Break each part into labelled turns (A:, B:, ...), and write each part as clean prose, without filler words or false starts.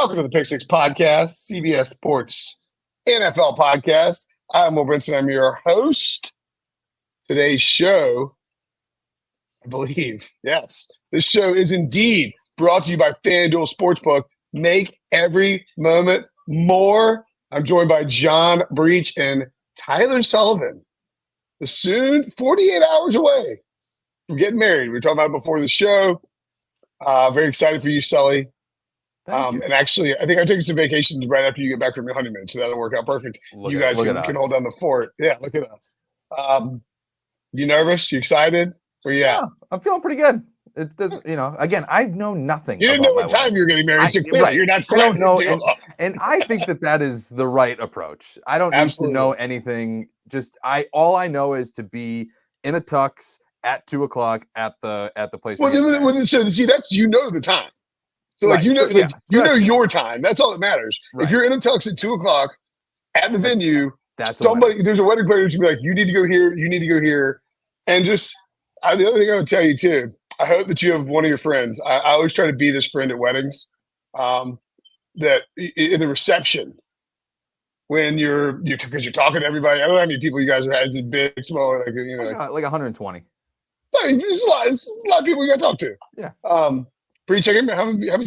A: Welcome to the Pick Six Podcast, CBS Sports NFL Podcast. I'm Brinson. I'm your host. Today's show, I believe, yes, this show is indeed brought to you by FanDuel Sportsbook. Make every moment more. I'm joined by John Breech and Tyler Sullivan. The soon 48 hours away from getting married. We were talking about it before the show. Very excited for you, Sully. And actually, I think I'm taking some vacations right after you get back from your honeymoon, so that'll work out perfect. You guys can hold down the fort. Yeah, look at us. You nervous? You excited? Where you at?
B: I'm feeling pretty good. Again, I know nothing.
A: You didn't know what time you were getting married. Right. You're not. I don't know,
B: and I think that is the right approach. I don't need to know anything. All I know is to be in a tux at 2:00 at the place.
A: Well, so see, that's the time. So like right. You know your time. That's all that matters. Right. If you're in a tux at 2:00 at the venue, there's a wedding planner who's gonna be like, you need to go here, you need to go here. And just the other thing I would tell you too, I hope that you have one of your friends. I always try to be this friend at weddings. That in the reception, when you're because you're talking to everybody. I don't know how many people you guys are. Is it big, small, like
B: 120?
A: It's a lot of people you got to talk to.
B: Yeah.
A: Breech, how did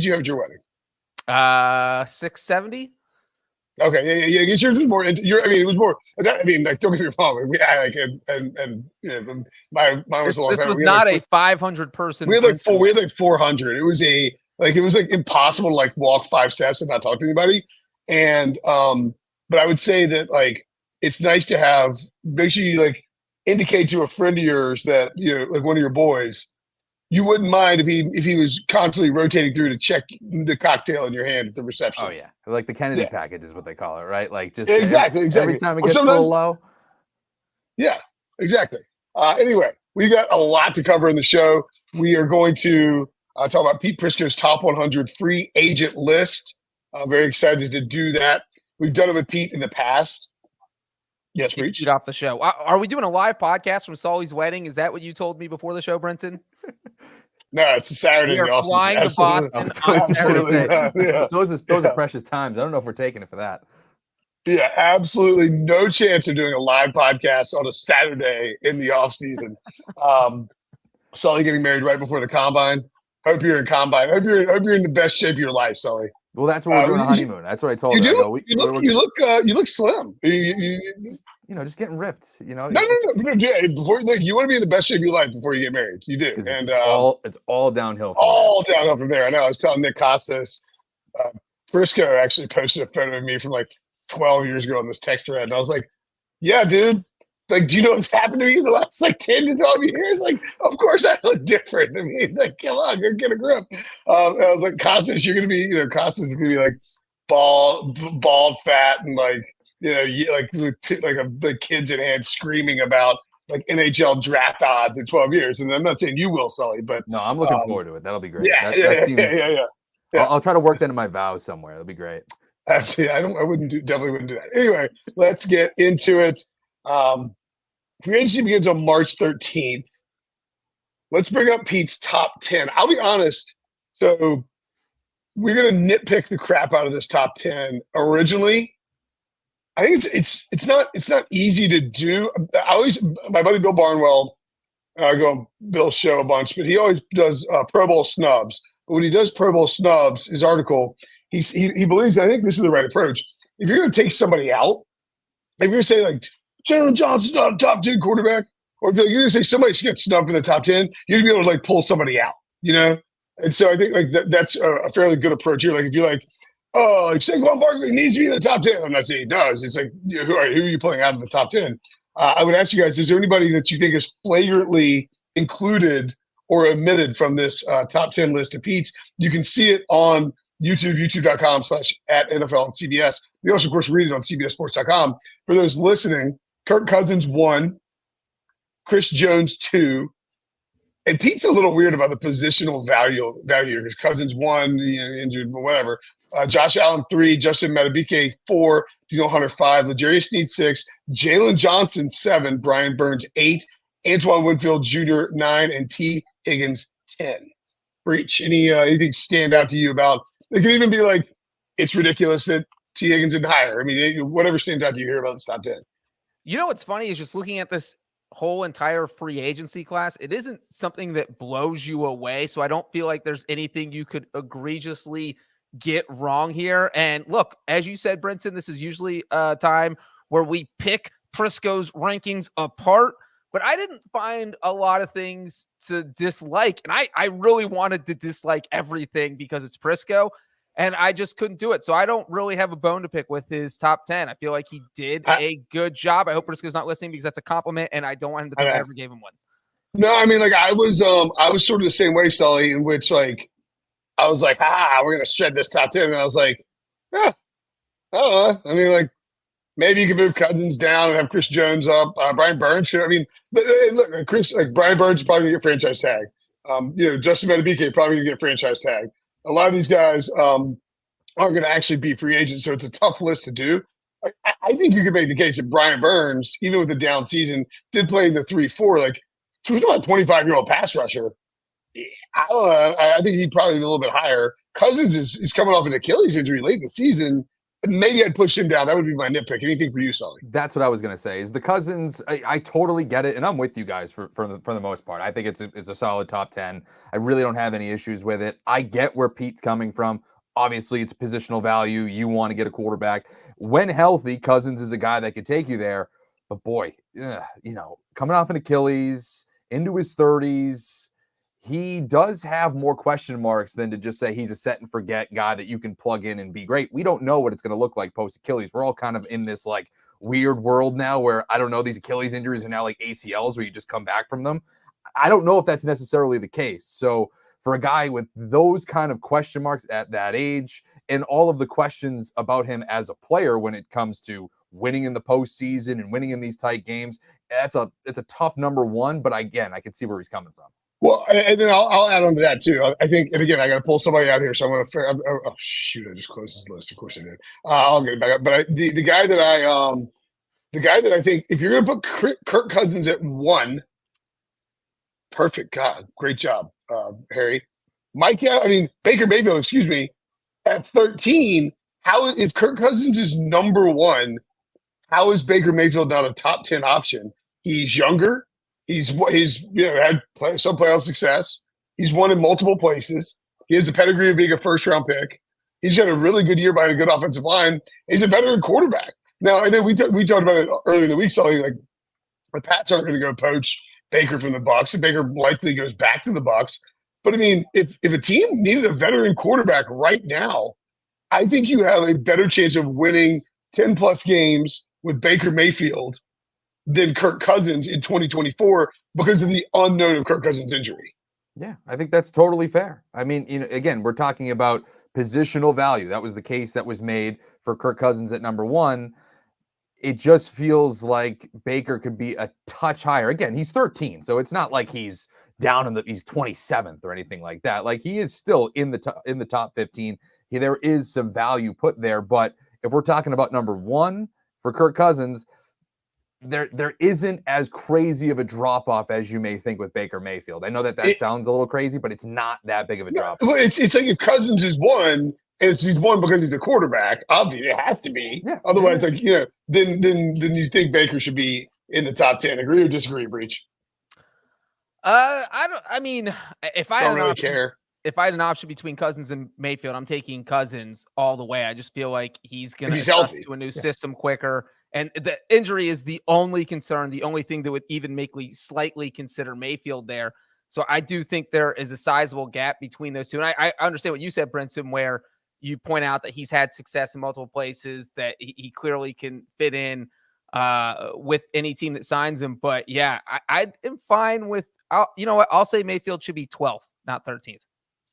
A: you have at your wedding?
C: 670.
A: Okay, yeah. Yours was more. It was more. Don't get me wrong. Mine was a long time.
C: This was not a 500 person.
A: We had 400. It was impossible to walk 5 steps and not talk to anybody. And but I would say that it's nice to make sure you indicate to a friend of yours that one of your boys. You wouldn't mind if he was constantly rotating through to check the cocktail in your hand at the reception.
B: Oh yeah, like the Kennedy package is what they call it, right?
A: Exactly.
B: Every time it gets a little low.
A: Yeah, exactly. Anyway, we got a lot to cover in the show. We are going to talk about Pete Prisco's top 100 free agent list. I'm very excited to do that. We've done it with Pete in the past. Yes, Breech.
C: Get off the show. Are we doing a live podcast from Sully's wedding? Is that what you told me before the show, Brinson?
A: No, it's a Saturday.
C: We are flying to Boston.
B: Those are precious times. I don't know if we're taking it for that.
A: Yeah, absolutely no chance of doing a live podcast on a Saturday in the off season. Sully getting married right before the combine. Hope you're in combine. Hope you're in the best shape of your life, Sully.
B: Well, that's what we're doing a honeymoon. That's what I told her.
A: You look slim.
B: Just getting ripped.
A: No. Before you want to be in the best shape of your life before you get married. You do, and
B: it's all downhill.
A: Downhill from there. I know. I was telling Nick Costas, Prisco actually posted a photo of me from 12 years ago on this text thread, and I was like, "Yeah, dude. Do you know what's happened to me in the last 10 to 12 years? Of course I look different. Come on, get a grip." And I was like, "Costas, you're gonna be, Costas is gonna be bald, fat, and the kids in hand screaming about NHL draft odds in 12 years." And I'm not saying you will, Sully, but
B: no, I'm looking forward to it. That'll be great.
A: Yeah.
B: I'll try to work that in my vows somewhere. That'll be great.
A: Definitely wouldn't do that. Anyway, let's get into it. Free agency begins on March 13th. Let's bring up Pete's top 10. I'll be honest. So we're going to nitpick the crap out of this top 10. Originally, I think it's not easy to do. My buddy Bill Barnwell, I go on Bill's show a bunch, but he always does Pro Bowl snubs. But when he does Pro Bowl snubs, his article, he believes, I think this is the right approach. If you're going to take somebody out, if you're going to say Jalen Johnson's not a top 10 quarterback, or you're going to say somebody should get snubbed in the top 10, you're going to be able to pull somebody out, And so I think that's a fairly good approach here. If you're Saquon Barkley needs to be in the top 10. I'm not saying he does. It's who are you pulling out of the top 10? I would ask you guys, is there anybody that you think is flagrantly included or omitted from this top 10 list of Pete's? You can see it on YouTube, youtube.com/@NFL and CBS. You also, of course, read it on CBSSports.com. For those listening, Kirk Cousins 1, Chris Jones 2, and Pete's a little weird about the positional value because Cousins 1, injured, but whatever. Josh Allen 3, Justin Madubuike 4, Daniel Hunter 5, L'Jarius Sneed 6, Jalen Johnson 7, Brian Burns 8, Antoine Winfield Jr. 9, and T. Higgins 10. Breech, anything stand out to you about? It could even be it's ridiculous that T. Higgins isn't higher. I mean, whatever stands out to you here about this top 10.
C: You know what's funny is just looking at this whole entire free agency class, it isn't something that blows you away. So I don't feel like there's anything you could egregiously get wrong here. And look, as you said, Brinson, this is usually a time where we pick Prisco's rankings apart, but I didn't find a lot of things to dislike. And I really wanted to dislike everything because it's Prisco, and I just couldn't do it. So I don't really have a bone to pick with his top 10. I feel like he did a good job. I hope Prisco's not listening because that's a compliment, and I don't want him to think I ever gave him one.
A: No, I mean, like I was sort of the same way, Sully, in which like I was like, we're gonna shred this top 10. And I was like, I don't know. I mean, like maybe you could move Cousins down and have Chris Jones up. Brian Burns. I mean, look, Brian Burns is probably gonna get franchise tag. Justin Madubuike probably gonna get franchise tag. A lot of these guys are going to actually be free agents, so it's a tough list to do. I think you could make the case that Brian Burns, even with the down season, did play in the 3-4. Like, so he's about a 25-year-old pass rusher. I don't know. I think he'd probably be a little bit higher. Cousins is coming off an Achilles injury late in the season. Maybe I'd push him down. That would be my nitpick. Anything for you, Sully?
B: That's what I was going to say. Is the Cousins? I totally get it, and I'm with you guys for the most part. I think it's a solid top 10. I really don't have any issues with it. I get where Pete's coming from. Obviously, it's positional value. You want to get a quarterback when healthy. Cousins is a guy that could take you there. But boy, coming off an Achilles into his 30s. He does have more question marks than to just say he's a set and forget guy that you can plug in and be great. We don't know what it's going to look like post Achilles. We're all kind of in this like weird world now where I don't know, these Achilles injuries are now like ACLs where you just come back from them. I don't know if that's necessarily the case. So for a guy with those kind of question marks at that age and all of the questions about him as a player when it comes to winning in the postseason and winning in these tight games, it's a tough number one. But again, I can see where he's coming from.
A: Well, and then I'll add on to that too. I think, and again, I got to pull somebody out here, so I'm going to. Oh shoot! I just closed his list. Of course I did. I'll get it back up. But the guy that I think, if you're going to put Kirk Cousins at 1, perfect. God, great job, Harry. Baker Mayfield. Excuse me, at 13. If Kirk Cousins is number 1, how is Baker Mayfield not a top 10 option? He's younger. He's had some playoff success. He's won in multiple places. He has the pedigree of being a first-round pick. He's got a really good year behind a good offensive line. He's a veteran quarterback. Now, I know we talked about it earlier in the week, Sully, like the Pats aren't going to go poach Baker from the Bucs, and Baker likely goes back to the Bucs. But I mean, if a team needed a veteran quarterback right now, I think you have a better chance of winning 10-plus games with Baker Mayfield than Kirk Cousins in 2024 because of the unknown of Kirk Cousins' injury.
B: Yeah, I think that's totally fair. I mean, again, we're talking about positional value. That was the case that was made for Kirk Cousins at number 1. It just feels like Baker could be a touch higher. Again, he's 13, so it's not like he's down he's 27th or anything like that. Like he is still in the top 15. There is some value put there, but if we're talking about number 1 for Kirk Cousins, there isn't as crazy of a drop off as you may think with Baker Mayfield. I know that sounds a little crazy, but it's not that big of a drop.
A: Well, it's like if Cousins is 1, and he's 1 because he's a quarterback. Obviously, it has to be. Yeah. Otherwise, then you think Baker should be in the top 10. Agree or disagree, Breech?
C: I mean, if I
A: don't really care.
C: If I had an option between Cousins and Mayfield, I'm taking Cousins all the way. I just feel like he's going to adjust to a new system quicker. And the injury is the only concern, the only thing that would even make me slightly consider Mayfield there. So I do think there is a sizable gap between those two. And I understand what you said, Brinson, where you point out that he's had success in multiple places, that he clearly can fit in with any team that signs him. But yeah, I am fine with, you know what? I'll say Mayfield should be 12th, not 13th.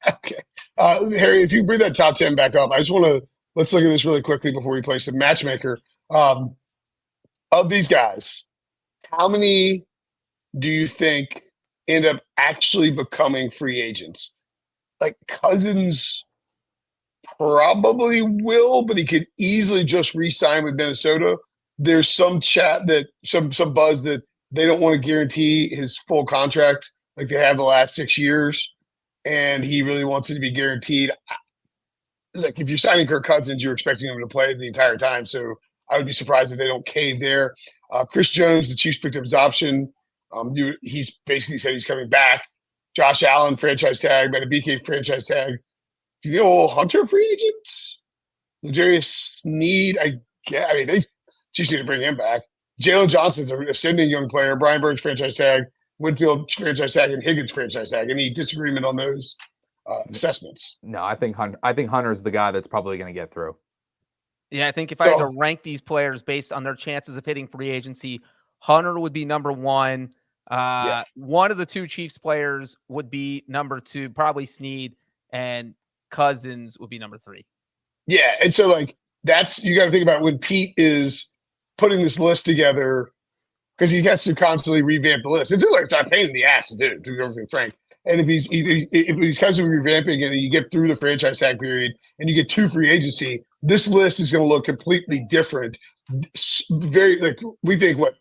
A: Okay. Harry, if you bring that top 10 back up, I just want to, let's look at this really quickly before we play some Matchmaker. Of these guys, how many do you think end up actually becoming free agents? Like Cousins probably will, but he could easily just re-sign with Minnesota. There's some chat that some buzz that they don't want to guarantee his full contract like they have the last 6 years, and he really wants it to be guaranteed. like if you're signing Kirk Cousins, you're expecting him to play the entire time. So I would be surprised if they don't cave there. Chris Jones, the Chiefs picked up his option. He's basically said he's coming back. Josh Allen, franchise tag. BK, franchise tag. Daniel Hunter, free agents. L'Jarius Sneed, they Chiefs need to bring him back. Jalen Johnson's an ascending young player. Brian Burns, franchise tag. Winfield, franchise tag. And Higgins, franchise tag. Any disagreement on those assessments?
B: No, I think Hunter's the guy that's probably going to get through.
C: Yeah, I think if I had to rank these players based on their chances of hitting free agency, Hunter would be number one. One of the two Chiefs players would be number two, probably Sneed, and Cousins would be number three.
A: Yeah, and so like that's you got to think about when Pete is putting this list together because he has to constantly revamp the list. It's like it's a pain in the ass to do, to be perfectly frank. And if he's constantly revamping and you get through the franchise tag period and you get to free agency, this list is going to look completely different. Very like we think what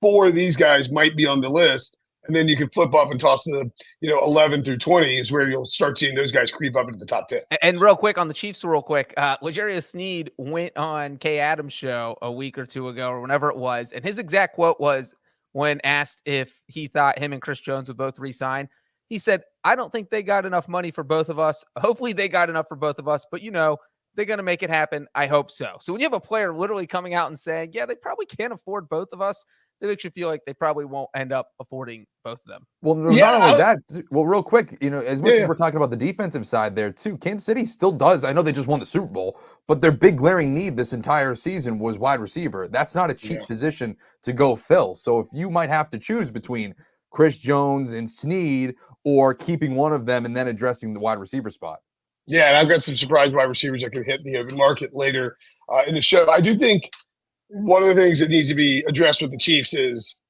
A: 4 of these guys might be on the list, and then you can flip up and toss the 11 through 20 is where you'll start seeing those guys creep up into the top 10.
C: And real quick on the Chiefs, L'Jarius Sneed went on Kay Adams' show a week or two ago or whenever it was, and his exact quote was when asked if he thought him and Chris Jones would both re-sign. He said, I don't think they got enough money for both of us. Hopefully they got enough for both of us, but they're going to make it happen. I hope so. So when you have a player literally coming out and saying, yeah, they probably can't afford both of us, that makes you feel like they probably won't end up affording both of them.
B: Well, not only that, real quick, as much as we're talking about the defensive side there too, Kansas City still does. I know they just won the Super Bowl, but their big glaring need this entire season was wide receiver. That's not a cheap position to go fill. So if you might have to choose between Chris Jones and Sneed or keeping one of them and then addressing the wide receiver spot.
A: Yeah, and I've got some surprise wide receivers that can hit the open market later in the show. I do think one of the things that needs to be addressed with the Chiefs is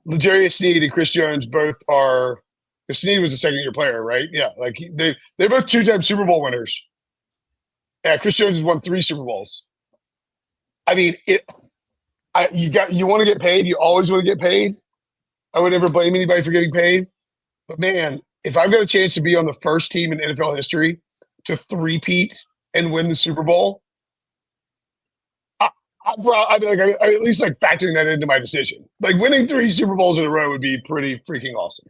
A: L'Jarius Sneed and Chris Jones both are – Sneed was a second-year player, right? Yeah, like they're both 2-time Super Bowl winners. Yeah, Chris Jones has won 3 Super Bowls. I mean, you want to get paid. You always want to get paid. I would never blame anybody for getting paid. But, man, if I've got a chance to be on the first team in NFL history to three-peat and win the Super Bowl, I'd at least like factoring that into my decision. Like winning 3 Super Bowls in a row would be pretty freaking awesome.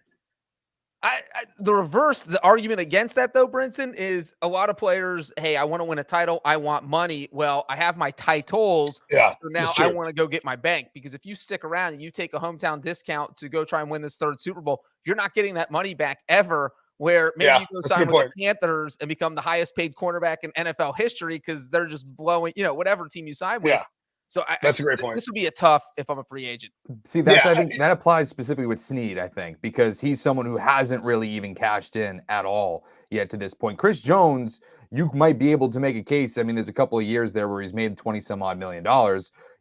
C: The argument against that, though, Brinson, is a lot of players, hey, I want to win a title. I want money. Well, I have my titles.
A: Yeah,
C: so now I want to go get my bank. Because if you stick around and you take a hometown discount to go try and win this 3rd Super Bowl, you're not getting that money back ever. Where maybe you go sign with the Panthers and become the highest paid cornerback in NFL history because they're just blowing, whatever team you sign with.
A: Yeah. So that's a great point.
C: This would be a tough if I'm a free agent.
B: See, I think that applies specifically with Sneed, I think, because he's someone who hasn't really even cashed in at all yet to this point. Chris Jones, you might be able to make a case. I mean, there's a couple of years there where he's made $20-some-odd million.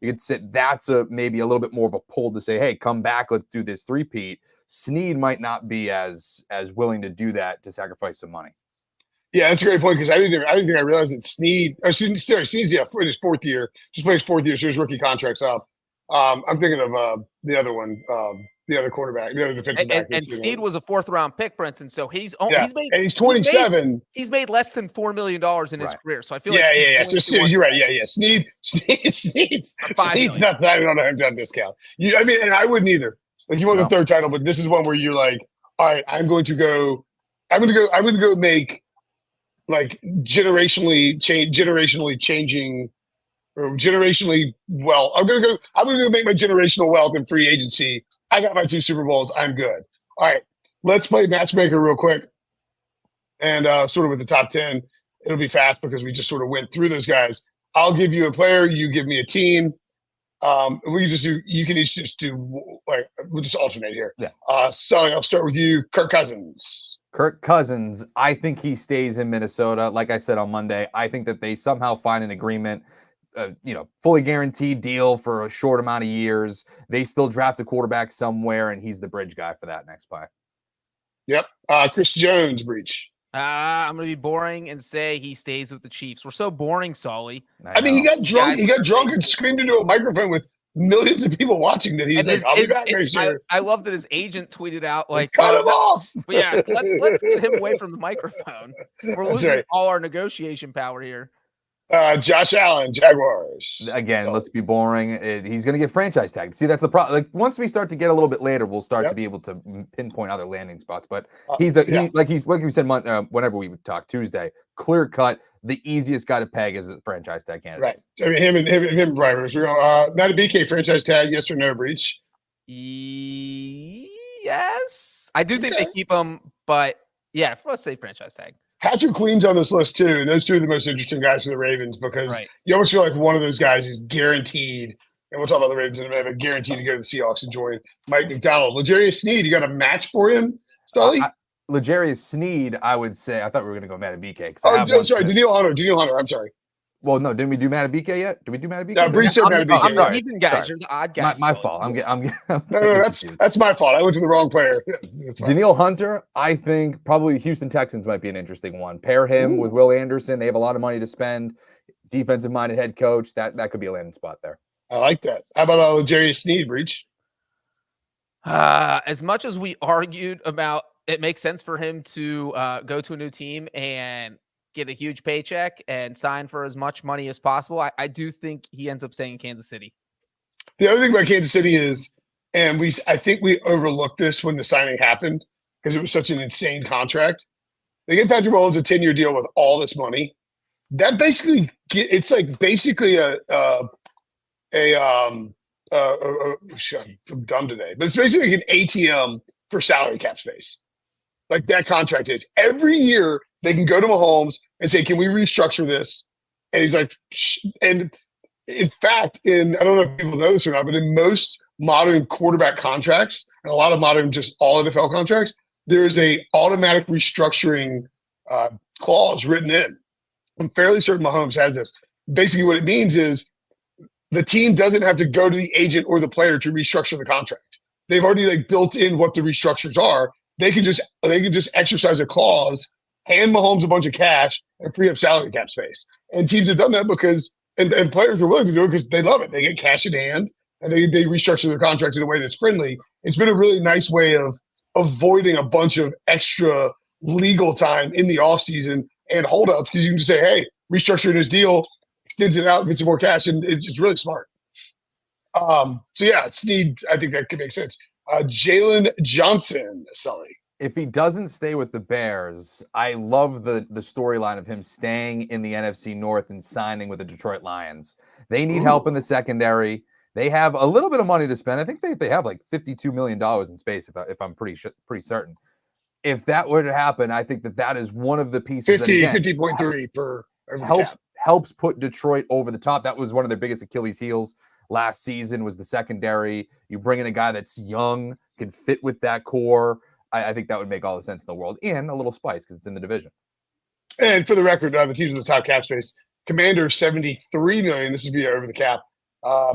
B: You could say that's maybe a little bit more of a pull to say, hey, come back, let's do this three-peat. Sneed might not be as willing to do that to sacrifice some money.
A: Yeah, that's a great point because I didn't think I realized that Sneed's in his 4th year, just played his 4th year, so his rookie contract's up. I'm thinking of the other one, the other quarterback, the other defensive back.
C: And Sneed was a 4th-round pick, Brinson. So he's made,
A: and he's 27.
C: He's made less than $4 million in his career. So I feel
A: So you're right. Yeah. Sneed's not signing on a hometown discount. And I wouldn't either. Like you want the 3rd title, but this is one where you're like, all right, I'm going to go make like generationally changing or generationally well. I'm gonna go make my generational wealth in free agency. I got my 2 Super Bowls. I'm good. All right, let's play Matchmaker real quick. And sort of with the top 10, it'll be fast because we just sort of went through those guys. I'll give you a player, you give me a team. We can just do. You can each just do like we'll just alternate here.
B: Yeah.
A: Sully, I'll start with you. Kirk Cousins.
B: Kirk Cousins. I think he stays in Minnesota. Like I said on Monday, I think that they somehow find an agreement. Fully guaranteed deal for a short amount of years. They still draft a quarterback somewhere, and he's the bridge guy for that next play.
A: Yep. Chris Jones, Breech.
C: I'm going to be boring and say he stays with the Chiefs. We're so boring, Sully.
A: I mean, he got drunk. He got drunk and screamed into a microphone with millions of people watching that he's like, I'll be back next year.
C: I love that his agent tweeted out, like,
A: cut him off.
C: Yeah, let's get him away from the microphone. We're losing all our negotiation power here.
A: Josh Allen, Jaguars.
B: Again, let's be boring. He's going to get franchise tagged. See, that's the problem. Like once we start to get a little bit later, we'll start to be able to pinpoint other landing spots. But he's like we said whenever we would talk Tuesday, clear cut. The easiest guy to peg is the franchise tag candidate.
A: Right. I mean, him and Brian. We go. Not a BK franchise tag. Yes or no, Breech?
C: Yes, I do think they keep him, but yeah, let's say franchise tag.
A: Patrick Queen's on this list too, and those two are the most interesting guys for the Ravens because you almost feel like one of those guys is guaranteed, and we'll talk about the Ravens in a minute, but guaranteed to go to the Seahawks and join Mike McDonald. L'Jarius Sneed, you got a match for him, Sully?
B: L'Jarius Sneed, I would say, I thought we were going to go Matt BK.
A: Oh, sorry, Daniil Hunter, I'm sorry.
B: Well, no, didn't we do Matt BK yet? Did we do Matt BK?
A: No, Breech said Matt BK.
C: I'm the even guys. You're the odd guys.
B: My fault. I'm
A: no, that's my fault. I went to the wrong player.
B: Daniil Hunter, I think probably Houston Texans might be an interesting one. Pair him with Will Anderson. They have a lot of money to spend. Defensive-minded head coach. That could be a landing spot there.
A: I like that. How about L'Jarius Sneed, Breech?
C: As much as we argued about it makes sense for him to go to a new team and get a huge paycheck and sign for as much money as possible, I do think he ends up staying in Kansas City.
A: The other thing about Kansas City is, and I think we overlooked this when the signing happened because it was such an insane contract. They get Patrick Mahomes a 10-year deal with all this money. That basically, it's like basically I'm dumb today, but it's basically like an ATM for salary cap space. Like that contract is. Every year they can go to Mahomes and say, can we restructure this? And he's like, and in fact, I don't know if people know this or not, but in most modern quarterback contracts, and a lot of modern just all NFL contracts, there is a automatic restructuring clause written in. I'm fairly certain Mahomes has this. Basically what it means is the team doesn't have to go to the agent or the player to restructure the contract. They've already built in what the restructures are. They can just exercise a clause, hand Mahomes a bunch of cash, and free up salary cap space. And teams have done that because and players are willing to do it because they love it. They get cash in hand and they restructure their contract in a way that's friendly. It's been a really nice way of avoiding a bunch of extra legal time in the offseason and holdouts because you can just say, hey, restructuring this deal, extends it out, gets some more cash, and it's really smart. So yeah, Sneed, I think that could make sense. Jalen Johnson, Sully.
B: If he doesn't stay with the Bears, I love the storyline of him staying in the NFC North and signing with the Detroit Lions. They need help in the secondary. They have a little bit of money to spend. I think they have like $52 million in space, if I'm pretty certain. If that were to happen, I think that is one of the pieces
A: 50.3 per
B: helps put Detroit over the top. That was one of their biggest Achilles heels last season was the secondary. You bring in a guy that's young, can fit with that core. I think that would make all the sense in the world, and a little spice because it's in the division.
A: And for the record, the teams with the top cap space: Commanders $73 million. This would be over the cap.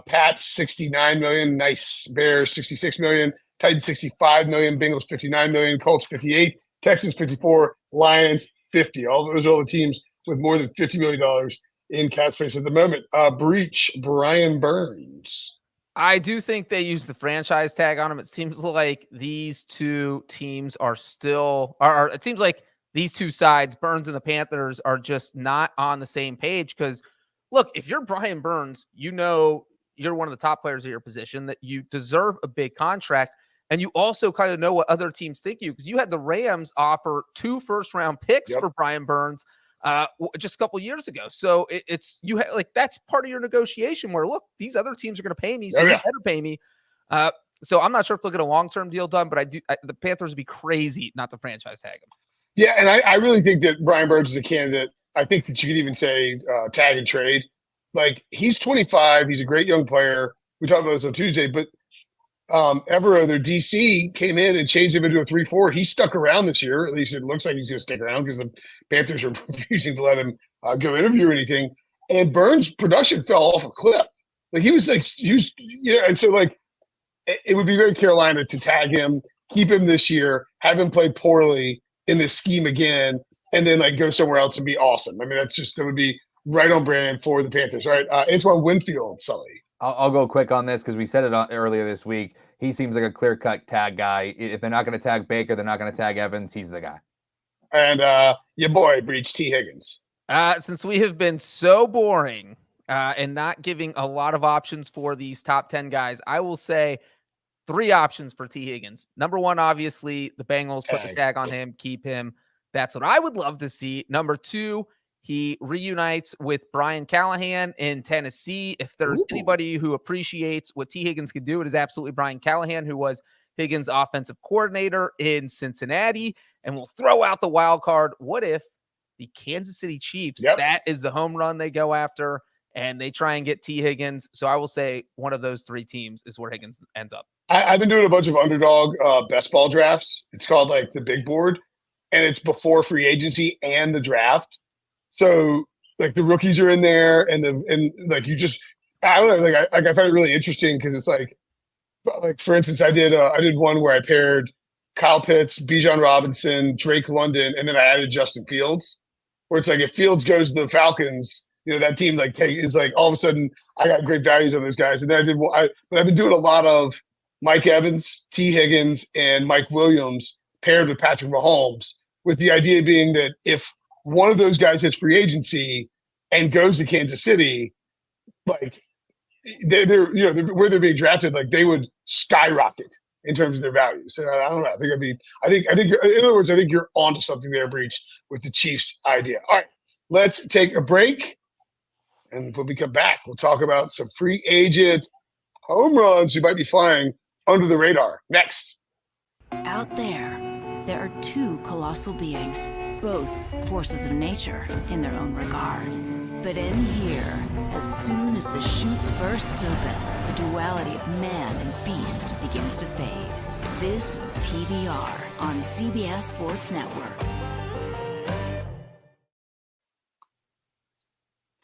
A: Pats $69 million. Nice. Bears $66 million. Titans $65 million. Bengals $59 million. Colts $58. Texans $54. Lions $50. All those are all the teams with more than $50 million in cap space at the moment. Breech, Brian Burns.
C: I do think they use the franchise tag on him. It seems like these two teams are still, it seems like these two sides, Burns and the Panthers, are just not on the same page. Because, look, if you're Brian Burns, you know you're one of the top players of your position, that you deserve a big contract. And you also kind of know what other teams think of you, because you had the Rams offer 2 first-round picks for Brian Burns just a couple of years ago. So that's part of your negotiation where, look, these other teams are going to pay me, so you better pay me. So I'm not sure if they'll get a long-term deal done, but the Panthers would be crazy not to franchise tag him.
A: Yeah, and I really think that Brian Burns is a candidate. I think that you could even say tag and trade. Like, he's 25. He's a great young player. We talked about this on Tuesday, but Evero, their DC, came in and changed him into a 3-4. He stuck around this year. At least it looks like he's going to stick around because the Panthers are refusing to let him go interview or anything. And Burns' production fell off a cliff. And so it would be very Carolina to tag him, keep him this year, have him play poorly in this scheme again, and then go somewhere else and be awesome. I mean, that would be right on brand for the Panthers. All right, Antoine Winfield, Sully.
B: I'll go quick on this because we said it earlier this week. He seems like a clear-cut tag guy. If they're not going to tag Baker, they're not going to tag Evans. He's the guy.
A: And your boy, Breech, T. Higgins.
C: Since we have been so boring and not giving a lot of options for these top 10 guys, I will say 3 options for T. Higgins. Number 1, obviously, the Bengals put the tag on him, keep him. That's what I would love to see. Number 2, he reunites with Brian Callahan in Tennessee. If there's anybody who appreciates what T. Higgins can do, it is absolutely Brian Callahan, who was Higgins' offensive coordinator in Cincinnati. And we'll throw out the wild card. What if the Kansas City Chiefs, that is the home run they go after, and they try and get T. Higgins? So I will say one of those 3 teams is where Higgins ends up.
A: I've been doing a bunch of underdog best ball drafts. It's called like the big board, and it's before free agency and the draft. So like the rookies are in there, and like you just, I don't know, like I find it really interesting because it's like for instance, I did one where I paired Kyle Pitts, Bijan Robinson, Drake London, and then I added Justin Fields. Where it's like if Fields goes to the Falcons, that team is like all of a sudden I got great values on those guys. And then but I've been doing a lot of Mike Evans, T. Higgins, and Mike Williams paired with Patrick Mahomes, with the idea being that if one of those guys hits free agency and goes to Kansas City, like they're where they're being drafted, like they would skyrocket in terms of their value. So I don't know. I think in other words, I think you're onto something there, Breech, with the Chiefs idea. All right, let's take a break. And when we come back, we'll talk about some free agent home runs who might be flying under the radar. Next.
D: Out there are 2 colossal beings, both forces of nature in their own regard. But in here, as soon as the chute bursts open, the duality of man and beast begins to fade. This is PBR on CBS Sports Network.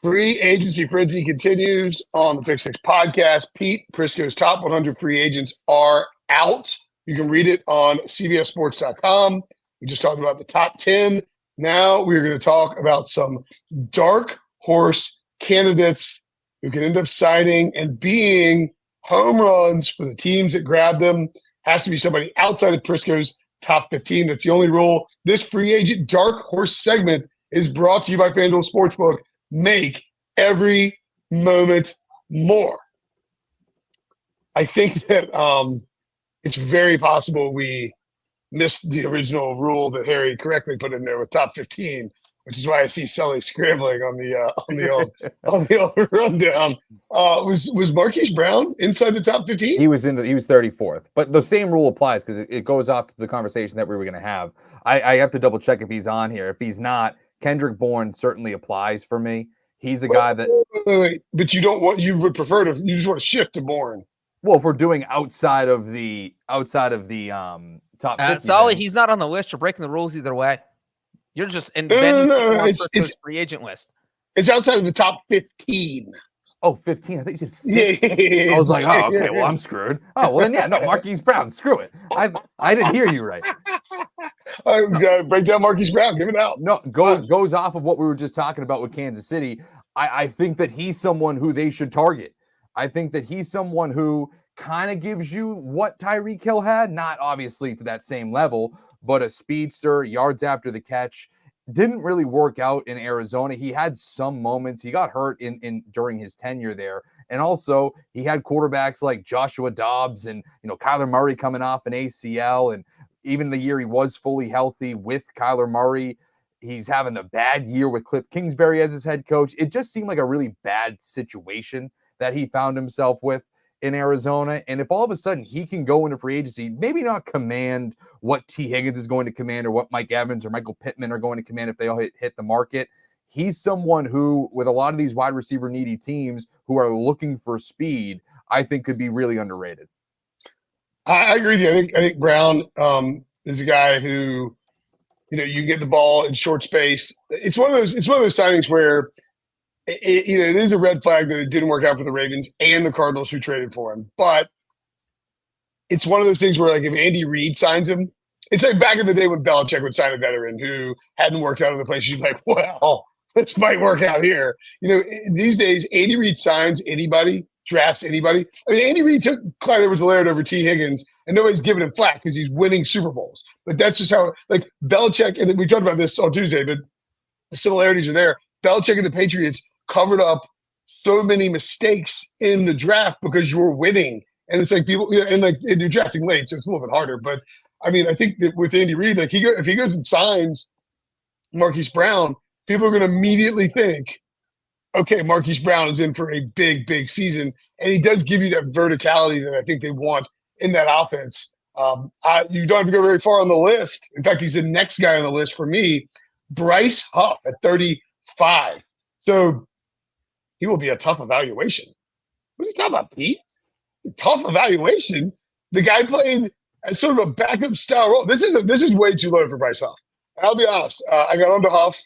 A: Free agency frenzy continues on the Pick Six podcast. Pete Prisco's top 100 free agents are out. You can read it on CBSSports.com. We just talked about the top 10. Now we're going to talk about some dark horse candidates who can end up signing and being home runs for the teams that grab them. Has to be somebody outside of Prisco's top 15. That's the only rule. This free agent dark horse segment is brought to you by FanDuel Sportsbook. Make every moment more. I think that it's very possible we missed the original rule that Harry correctly put in there with top 15, which is why I see Sully scrambling on the old rundown. Was Marquise Brown inside the top 15?
B: He was 34th, but the same rule applies because it goes off to the conversation that we were going to have. I have to double check if he's on here. If he's not, Kendrick Bourne certainly applies for me. He's a guy that.
A: Wait. But you just want to shift to Bourne.
B: Well, if we're doing outside of the top 50,
C: Sully, he's not on the list. You're breaking the rules either way. You're just inventing
A: it's
C: free agent list.
A: It's outside of the top 15.
B: Oh, 15. I think you said 15. I was like, oh, okay, well, I'm screwed. Oh, well, then, yeah, no, Marquise Brown, screw it. I didn't hear you right.
A: All right, break down Marquise Brown. Give it out.
B: No, goes off of what we were just talking about with Kansas City. I think that he's someone who they should target. I think that he's someone who kind of gives you what Tyreek Hill had, not obviously to that same level, but a speedster, yards after the catch. Didn't really work out in Arizona. He had some moments. He got hurt in during his tenure there. And also he had quarterbacks like Joshua Dobbs and, Kyler Murray coming off an ACL. And even the year he was fully healthy with Kyler Murray, he's having the bad year with Cliff Kingsbury as his head coach. It just seemed like a really bad situation that he found himself with in Arizona. And if all of a sudden he can go into free agency, maybe not command what T. Higgins is going to command or what Mike Evans or Michael Pittman are going to command if they all hit the market. He's someone who, with a lot of these wide receiver needy teams who are looking for speed, I think could be really underrated.
A: I agree with you. I think Brown is a guy who, you get the ball in short space. It's one of those signings where it is a red flag that it didn't work out for the Ravens and the Cardinals who traded for him. But it's one of those things where, like, if Andy Reid signs him, it's like back in the day when Belichick would sign a veteran who hadn't worked out in the place. You'd be like, well, this might work out here. These days, Andy Reid signs anybody, drafts anybody. I mean, Andy Reid took Clyde Edwards-Helaire over T. Higgins, and nobody's giving him flack because he's winning Super Bowls. But that's just how, like, Belichick, and we talked about this on Tuesday, but the similarities are there. Belichick and the Patriots covered up so many mistakes in the draft because you were winning. And it's like people, and like and you're drafting late, so it's a little bit harder. But I mean, I think that with Andy Reid, like if he goes and signs Marquise Brown, people are going to immediately think, okay, Marquise Brown is in for a big, big season. And he does give you that verticality that I think they want in that offense. You don't have to go very far on the list. In fact, he's the next guy on the list for me, Bryce Huff at 35. So he will be a tough evaluation. What are you talking about, Pete? Tough evaluation. The guy played as sort of a backup style role. This is way too low for Bryce Huff. And I'll be honest. I got onto Huff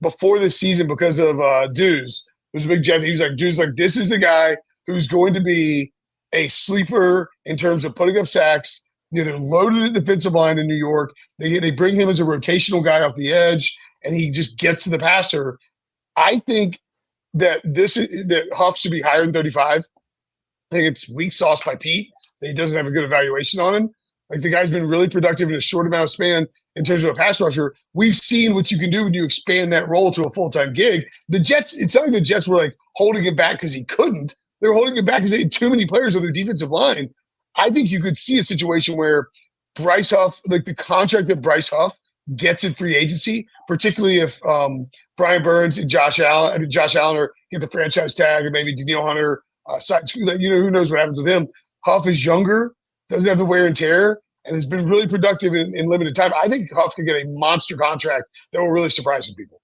A: before this season because of Dews. It was a big Jet. He was like, Dews, like, this is the guy who's going to be a sleeper in terms of putting up sacks. You know, they're loaded at defensive line in New York. They bring him as a rotational guy off the edge, and he just gets to the passer. I think that Huff should be higher than 35. I think it's weak sauce by Pete that he doesn't have a good evaluation on him. Like, the guy's been really productive in a short amount of span in terms of a pass rusher. We've seen what you can do when you expand that role to a full-time gig. The Jets, it's not like the Jets were like holding him back because he couldn't. They were holding him back because they had too many players on their defensive line. I think you could see a situation where Bryce Huff, like the contract that Bryce Huff gets in free agency, particularly if Brian Burns and Josh Allen get the franchise tag, and maybe Danielle Hunter, who knows what happens with him. Huff is younger, doesn't have the wear and tear, and has been really productive in limited time. I think Huff could get a monster contract that will really surprise some people.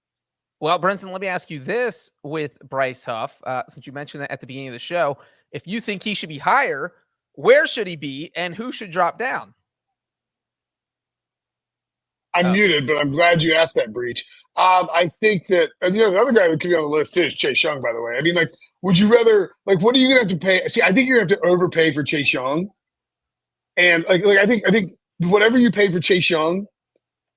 C: Well, Brinson, let me ask you this with Bryce Huff, since you mentioned that at the beginning of the show. If you think he should be higher, where should he be, and who should drop down?
A: I'm muted, but I'm glad you asked that, Breech. I think that, the other guy that could be on the list too is Chase Young, by the way. I mean, like, would you rather, like, what are you going to have to pay? See, I think you're going to have to overpay for Chase Young. And, like I think whatever you pay for Chase Young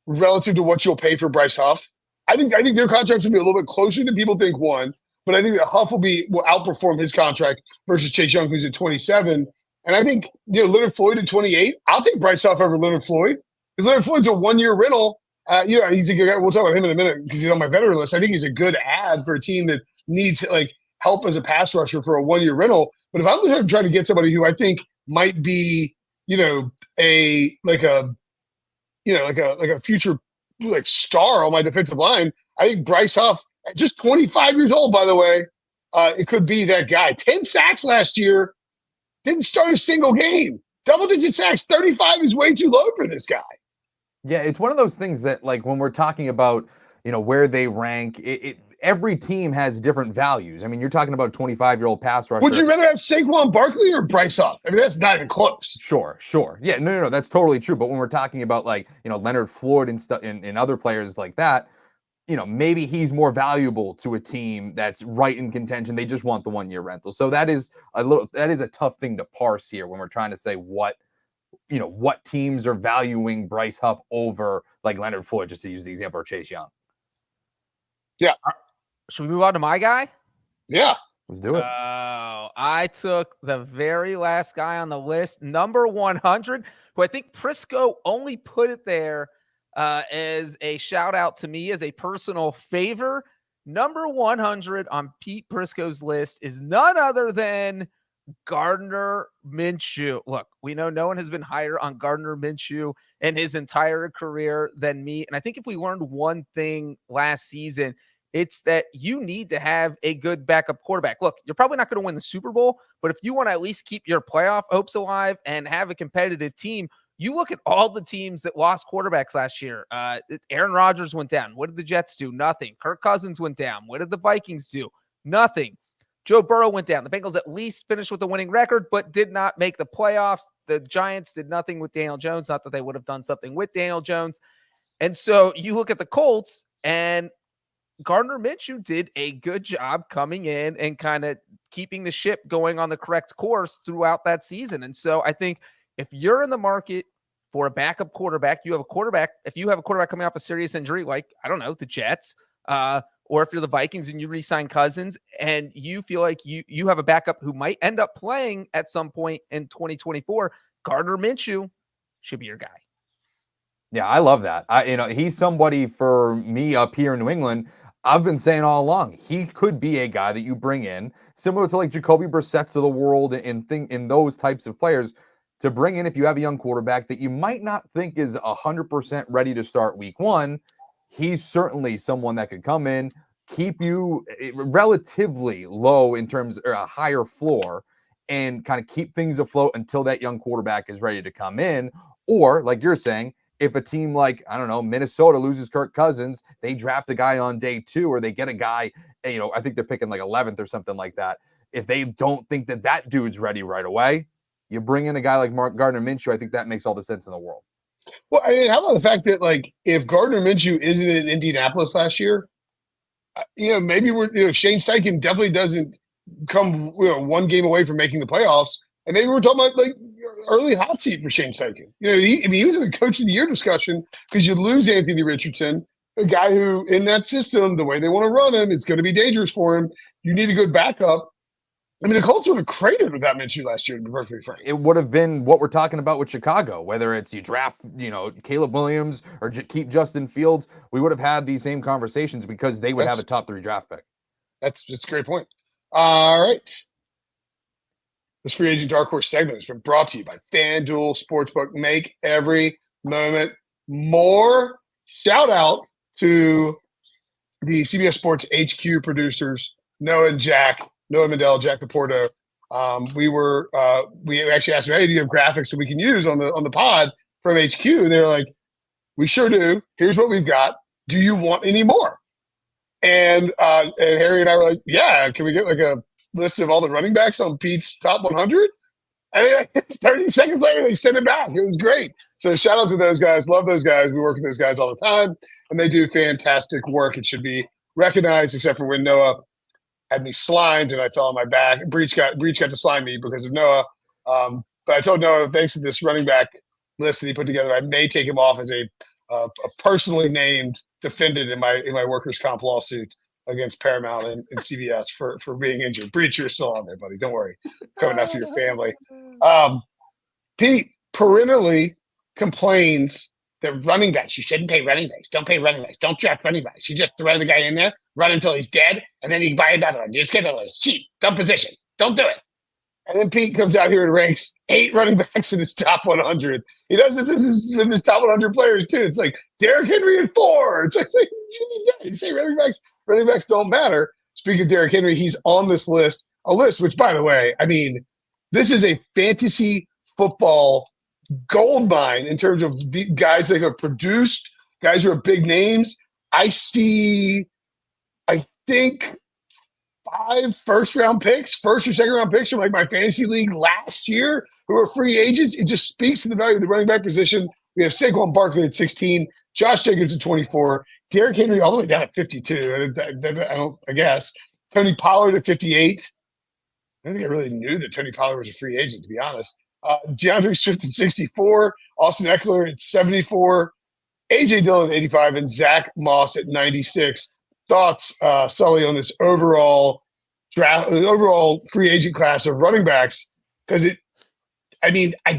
A: relative to what you'll pay for Bryce Huff, I think their contracts will be a little bit closer than people think, one. But I think that Huff will outperform his contract versus Chase Young, who's at 27. And I think, Leonard Floyd at 28, I'll take Bryce Huff over Leonard Floyd. Because Leonard Floyd's a one-year rental. He's a good guy. We'll talk about him in a minute because he's on my veteran list. I think he's a good ad for a team that needs like help as a pass rusher for a one-year rental. But if I'm trying to get somebody who I think might be, a future like star on my defensive line, I think Bryce Huff, at just 25 years old, by the way, it could be that guy. 10 sacks last year, didn't start a single game. Double-digit sacks, 35 is way too low for this guy.
B: Yeah, it's one of those things that, like, when we're talking about, where they rank, every team has different values. I mean, you're talking about 25-year-old pass rusher.
A: Would you rather have Saquon Barkley or Bryce Huff? I mean, that's not even close.
B: Sure. Yeah, no, that's totally true. But when we're talking about, like, Leonard Floyd and stuff and other players like that, maybe he's more valuable to a team that's right in contention. They just want the one-year rental. So that is a tough thing to parse here when we're trying to say what teams are valuing Bryce Huff over, like, Leonard Floyd, just to use the example, or Chase Young.
A: Yeah.
C: Should we move on to my guy?
A: Yeah.
B: Let's do it.
C: I took the very last guy on the list, number 100, who I think Prisco only put it there as a shout out to me as a personal favor. Number 100 on Pete Prisco's list is none other than Gardner Minshew. Look, we know no one has been higher on Gardner Minshew in his entire career than me. And I think if we learned one thing last season, it's that you need to have a good backup quarterback. Look, you're probably not going to win the Super Bowl, but if you want to at least keep your playoff hopes alive and have a competitive team, you look at all the teams that lost quarterbacks last year. Aaron Rodgers went down. What did the Jets do? Nothing. Kirk Cousins went down. What did the Vikings do? Nothing. Joe Burrow went down. The Bengals at least finished with a winning record, but did not make the playoffs. The Giants did nothing with Daniel Jones. Not that they would have done something with Daniel Jones. And so you look at the Colts, and Gardner Minshew did a good job coming in and kind of keeping the ship going on the correct course throughout that season. And so I think if you're in the market for a backup quarterback, if you have a quarterback coming off a serious injury, like, I don't know, the Jets, or if you're the Vikings and you re-sign Cousins and you feel like you have a backup who might end up playing at some point in 2024, Gardner Minshew should be your guy.
B: Yeah, I love that. He's somebody for me up here in New England. I've been saying all along, he could be a guy that you bring in, similar to like Jacoby Brissett's of the world in those types of players, to bring in if you have a young quarterback that you might not think is 100% ready to start week one. He's certainly someone that could come in, keep you relatively low in terms or a higher floor, and kind of keep things afloat until that young quarterback is ready to come in. Or, like you're saying, if a team like, I don't know, Minnesota loses Kirk Cousins, they draft a guy on day 2, or they get a guy, I think they're picking like 11th or something like that. If they don't think that dude's ready right away, you bring in a guy like Mark Gardner Minshew. I think that makes all the sense in the world.
A: Well, I mean, how about the fact that, like, if Gardner Minshew isn't in Indianapolis last year, maybe Shane Steichen definitely doesn't come, one game away from making the playoffs. And maybe we're talking about like early hot seat for Shane Steichen. He was in the coach of the year discussion because you lose Anthony Richardson, a guy who in that system, the way they want to run him, it's going to be dangerous for him. You need a good backup. I mean, the Colts would have cratered without Minshew last year, to be perfectly frank.
B: It would have been what we're talking about with Chicago, whether it's you draft, Caleb Williams or keep Justin Fields. We would have had these same conversations because they would have a top 3 draft pick.
A: That's a great point. All right. This free agent dark horse segment has been brought to you by FanDuel Sportsbook. Make every moment more. Shout out to the CBS Sports HQ producers, Noah and Jack. Noah Mandel, Jack Caporto. We actually asked them, hey, do you have graphics that we can use on the pod from HQ? And they were like, we sure do. Here's what we've got. Do you want any more? And Harry and I were like, yeah, can we get like a list of all the running backs on Pete's top 100? And 30 seconds later, they sent it back. It was great. So shout out to those guys. Love those guys. We work with those guys all the time, and they do fantastic work. It should be recognized, except for when Noah had me slimed and I fell on my back. Breech got to slime me because of Noah. But I told Noah, thanks to this running back list that he put together, I may take him off as a personally named defendant in my workers' comp lawsuit against Paramount and CBS for being injured. Breech, you're still on there, buddy. Don't worry. Coming after your family. Pete perennially complains that running backs, you shouldn't pay running backs. Don't pay running backs. Don't draft running backs. You just throw the guy in there, run until he's dead, and then you buy another one. You just get another. It's cheap. Dumb position. Don't do it. And then Pete comes out here and ranks 8 running backs in his top 100. He does this with his top 100 players too. It's like Derrick Henry at 4. It's like you say running backs don't matter. Speaking of Derrick Henry, he's on this list, a list which, by the way, I mean, this is a fantasy football gold mine in terms of the guys that have produced, guys who are big names. I see, I think, 5 first or second round picks from like my fantasy league last year who are free agents. It just speaks to the value of the running back position. We have Saquon Barkley at 16, Josh Jacobs at 24, Derrick Henry all the way down at 52. I guess Tony Pollard at 58. I don't think I really knew that Tony Pollard was a free agent, to be honest. DeAndre Swift at 64, Austin Eckler at 74, AJ Dillon at 85, and Zach Moss at 96. Thoughts, Sully, on this overall free agent class of running backs? Because I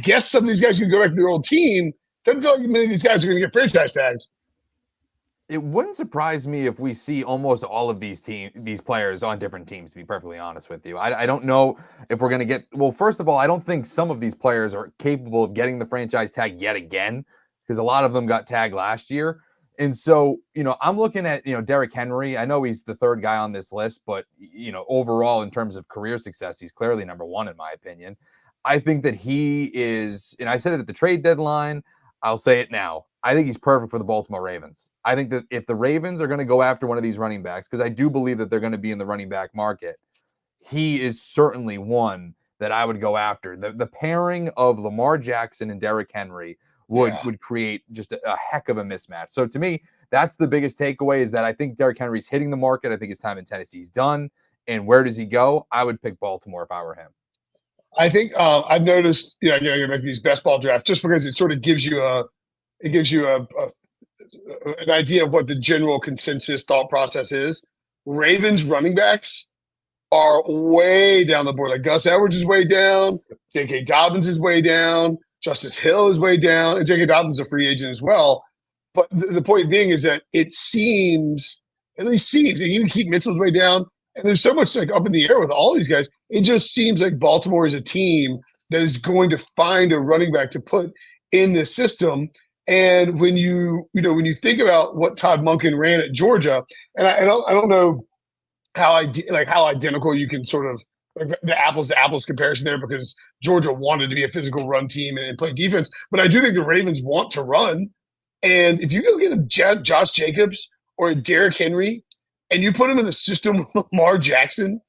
A: guess some of these guys can go back to their old team. Doesn't feel like many of these guys are going to get franchise tags.
B: It wouldn't surprise me if we see almost all of these players on different teams, to be perfectly honest with you. I don't know if we're going to get – well, first of all, I don't think some of these players are capable of getting the franchise tag yet again because a lot of them got tagged last year. And so, I'm looking at, Derrick Henry. I know he's the 3rd guy on this list, but, overall in terms of career success, he's clearly number 1 in my opinion. I think that he is – and I said it at the trade deadline. I'll say it now. I think he's perfect for the Baltimore Ravens. I think that if the Ravens are going to go after one of these running backs, because I do believe that they're going to be in the running back market, he is certainly one that I would go after. The pairing of Lamar Jackson and Derrick Henry would create just a heck of a mismatch. So to me, that's the biggest takeaway is that I think Derrick Henry's hitting the market. I think his time in Tennessee is done. And where does he go? I would pick Baltimore if I were him.
A: I think I've noticed, you're making these best ball drafts just because it sort of gives you an idea of what the general consensus thought process is. Ravens running backs are way down the board. Like Gus Edwards is way down. J.K. Dobbins is way down. Justice Hill is way down. And J.K. Dobbins is a free agent as well. But the point being is that it seems at least seems, and even keep Mitchell's way down. And there's so much like up in the air with all these guys. It just seems like Baltimore is a team that is going to find a running back to put in the system. And when you think about what Todd Monken ran at Georgia, and I don't know how identical you can sort of like the apples to apples comparison there, because Georgia wanted to be a physical run team and play defense, but I do think the Ravens want to run. And if you go get a Josh Jacobs or a Derrick Henry, and you put them in the system with Lamar Jackson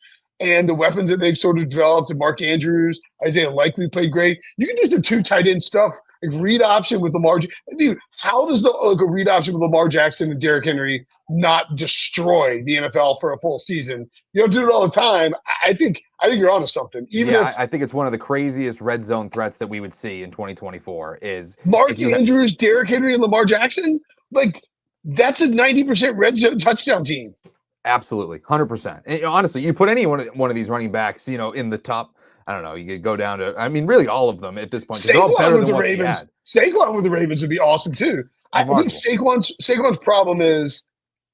A: and the weapons that they've sort of developed, and Mark Andrews, Isaiah Likely played great. You can do some 2 tight end stuff, like read option with Lamar. Dude, how does a read option with Lamar Jackson and Derrick Henry not destroy the NFL for a full season? You don't do it all the time. I think you're onto something.
B: I think it's one of the craziest red zone threats that we would see in 2024 is
A: Mark Andrews, Derrick Henry, and Lamar Jackson. Like, that's a 90% red zone touchdown team.
B: Absolutely, 100%. And honestly, you put any one of these running backs, in the top. I don't know. You could go down to, really all of them at this point. They're all better than what they had.
A: Saquon with the Ravens would be awesome too. I think Saquon's problem is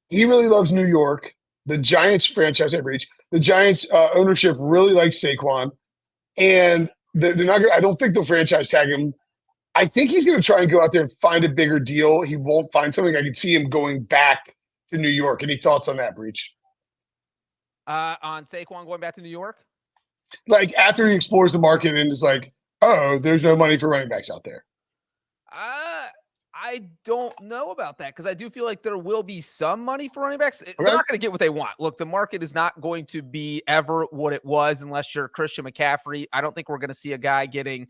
A: he really loves New York. The Giants franchise at Breech. The Giants ownership really likes Saquon, and they're not. I don't think they'll franchise tag him. I think he's going to try and go out there and find a bigger deal. He won't find something. I could see him going back to New York. Any thoughts on that, Breech?
C: On Saquon going back to New York?
A: Like after he explores the market and is like, oh, there's no money for running backs out there.
C: I don't know about that, because I do feel like there will be some money for running backs. Okay. They're not going to get what they want. Look, the market is not going to be ever what it was unless you're Christian McCaffrey. I don't think we're going to see a guy getting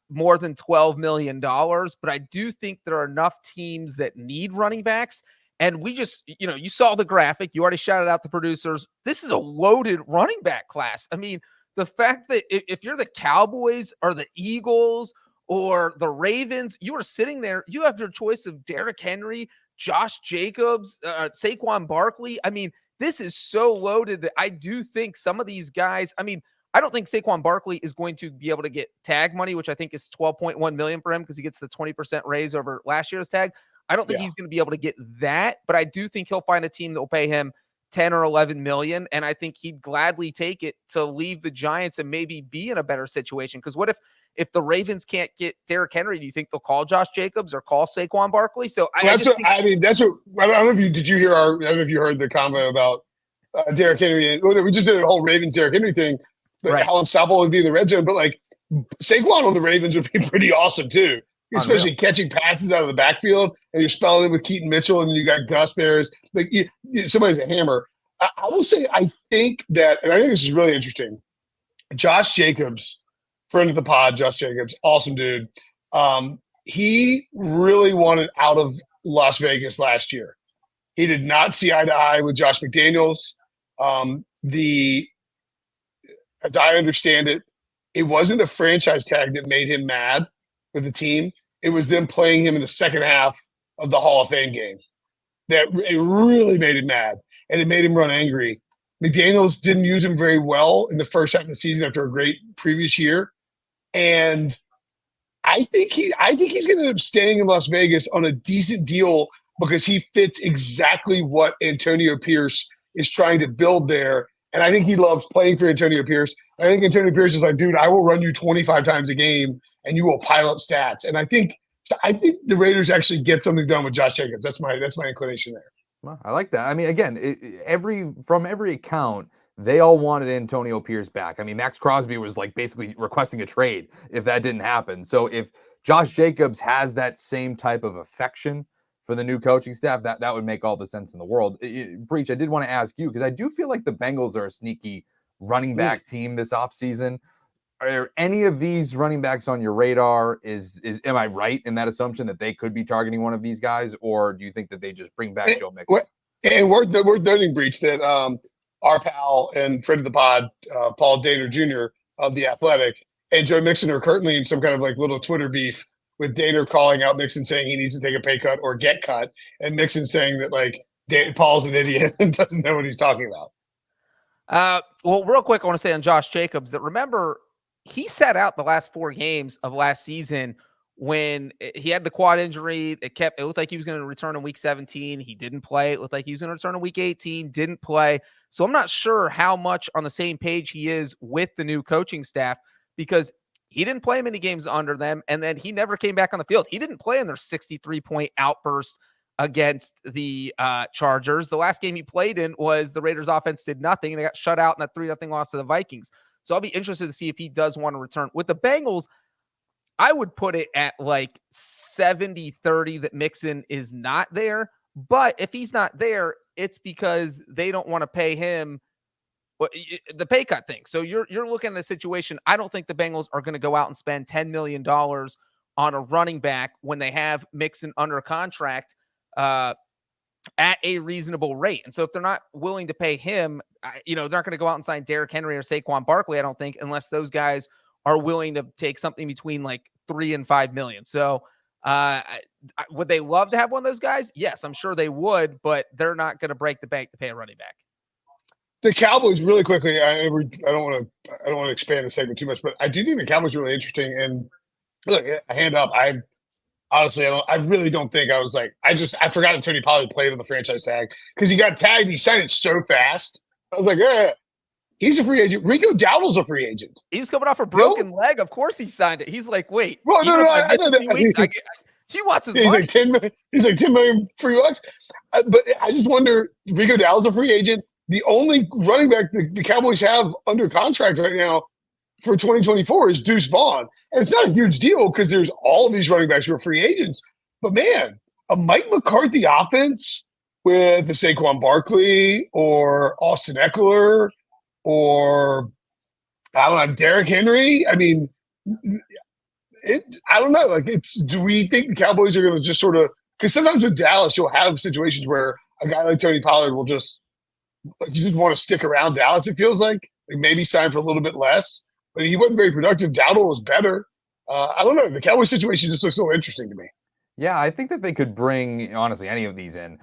C: more than $12 million, but I do think there are enough teams that need running backs. And we just, you saw the graphic. You already shouted out the producers. This is a loaded running back class. I mean, the fact that if you're the Cowboys or the Eagles or the Ravens, you are sitting there, you have your choice of Derrick Henry, Josh Jacobs, Saquon Barkley. I mean, this is so loaded that I do think some of these guys, I don't think Saquon Barkley is going to be able to get tag money, which I think is $12.1 million for him because he gets the 20% raise over last year's tag. I don't think he's going to be able to get that, but I do think he'll find a team that will pay him 10 or 11 million. And I think he'd gladly take it to leave the Giants and maybe be in a better situation. Because what if the Ravens can't get Derrick Henry? Do you think they'll call Josh Jacobs or call Saquon Barkley? So I don't know if you heard the convo about Derrick Henry. We just did a whole Ravens Derrick Henry thing, but how unstoppable would be in the red zone. But like Saquon on the Ravens would be pretty awesome too. Especially catching passes out of the backfield, and you're spelling it with Keaton Mitchell, and you got Gus there. Like somebody's a hammer. I will say, I think that, and I think this is really interesting. Josh Jacobs, friend of the pod, Josh Jacobs, awesome dude. He really wanted out of Las Vegas last year. He did not see eye to eye with Josh McDaniels. As I understand it, it wasn't the franchise tag that made him mad with the team. It was them playing him in the second half of the Hall of Fame game. That it really made him mad, and it made him run angry. McDaniels didn't use him very well in the first half of the season after a great previous year. And I think he's going to end up staying in Las Vegas on a decent deal because he fits exactly what Antonio Pierce is trying to build there. And I think he loves playing for Antonio Pierce. I think Antonio Pierce is like, dude, I will run you 25 times a game and you will pile up stats. And I think the Raiders actually get something done with Josh Jacobs. That's my inclination there.
B: Well, I like that. Again, from every account, they all wanted Antonio Pierce back. Max Crosby was like basically requesting a trade if that didn't happen. So if Josh Jacobs has that same type of affection for the new coaching staff, that would make all the sense in the world. Breech, I did want to ask you, because I do feel like the Bengals are a sneaky running back team this offseason. Are any of these running backs on your radar? Am I right in that assumption that they could be targeting one of these guys, or do you think that they just bring back Joe Mixon?
A: And we're noting, Breech, that our pal and friend of the pod, Paul Dehner Jr. of The Athletic, and Joe Mixon are currently in some kind of like little Twitter beef with Dehner calling out Mixon, saying he needs to take a pay cut or get cut, and Mixon saying that like Paul's an idiot and doesn't know what he's talking about.
C: Well, real quick, I want to say on Josh Jacobs that remember, he sat out the last 4 games of last season when he had the quad injury, it looked like he was going to return in week 17. He didn't play. It looked like he was going to return in week 18, didn't play. So I'm not sure how much on the same page he is with the new coaching staff, because he didn't play many games under them, and then he never came back on the field. He didn't play in their 63-point outburst against the Chargers. The last game he played in was the Raiders offense did nothing, and they got shut out in that 3-0 loss to the Vikings. So I'll be interested to see if he does want to return. With the Bengals, I would put it at like 70-30 that Mixon is not there. But if he's not there, it's because they don't want to pay him the pay cut thing. So you're looking at a situation. I don't think the Bengals are going to go out and spend $10 million on a running back when they have Mixon under contract at a reasonable rate. And so if they're not willing to pay him, they're not going to go out and sign Derrick Henry or Saquon Barkley, I don't think, unless those guys are willing to take something between like $3 and $5 million. So would they love to have one of those guys? Yes, I'm sure they would, but they're not going to break the bank to pay a running back.
A: The Cowboys, really quickly, I don't want to expand the segment too much, but I do think the Cowboys are really interesting. And look, hand up, I really don't think I forgot that Tony Pollard played on the franchise tag because he got tagged. He signed it so fast. I was like, he's a free agent. Rico Dowdle's a free agent.
C: He was coming off a broken leg. Of course he signed it. He's like, wait.
A: Well, no, I know that.
C: He wants his
A: he's
C: money.
A: Like 10 million. He's like $10 million free bucks. But I just wonder, Rico Dowdle's a free agent. The only running back the Cowboys have under contract right now for 2024 is Deuce Vaughn. And it's not a huge deal because there's all of these running backs who are free agents. But man, a Mike McCarthy offense with the Saquon Barkley or Austin Eckler or, I don't know, Derrick Henry. I mean, I don't know. Do we think the Cowboys are going to just sort of – because sometimes with Dallas, you'll have situations where a guy like Tony Pollard will just – you just want to stick around Dallas, it feels like maybe sign for a little bit less. But he wasn't very productive. Dowdle was better. I don't know. The Cowboys situation just looks so interesting to me.
B: Yeah, I think that they could bring, honestly, any of these in.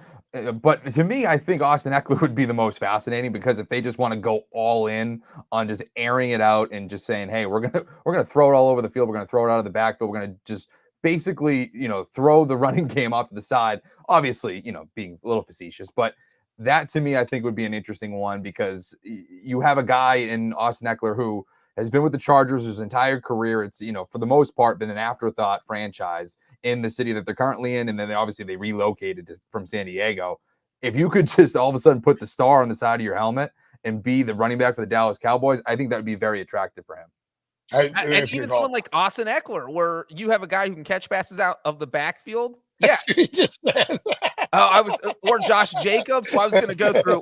B: But to me, I think Austin Eckler would be the most fascinating because if they just want to go all in on just airing it out and just saying, hey, we're gonna throw it all over the field, we're gonna throw it out of the backfield, we're gonna just basically, throw the running game off to the side. Obviously, being a little facetious, but that to me, I think would be an interesting one because you have a guy in Austin Eckler who has been with the Chargers his entire career. It's, for the most part, been an afterthought franchise in the city that they're currently in. And then they relocated from San Diego. If you could just all of a sudden put the star on the side of your helmet and be the running back for the Dallas Cowboys, I think that would be very attractive for him.
C: And even someone like Austin Eckler, where you have a guy who can catch passes out of the backfield. Yeah,
A: that's what he just says.
C: Or Josh Jacobs. So I was going to go through.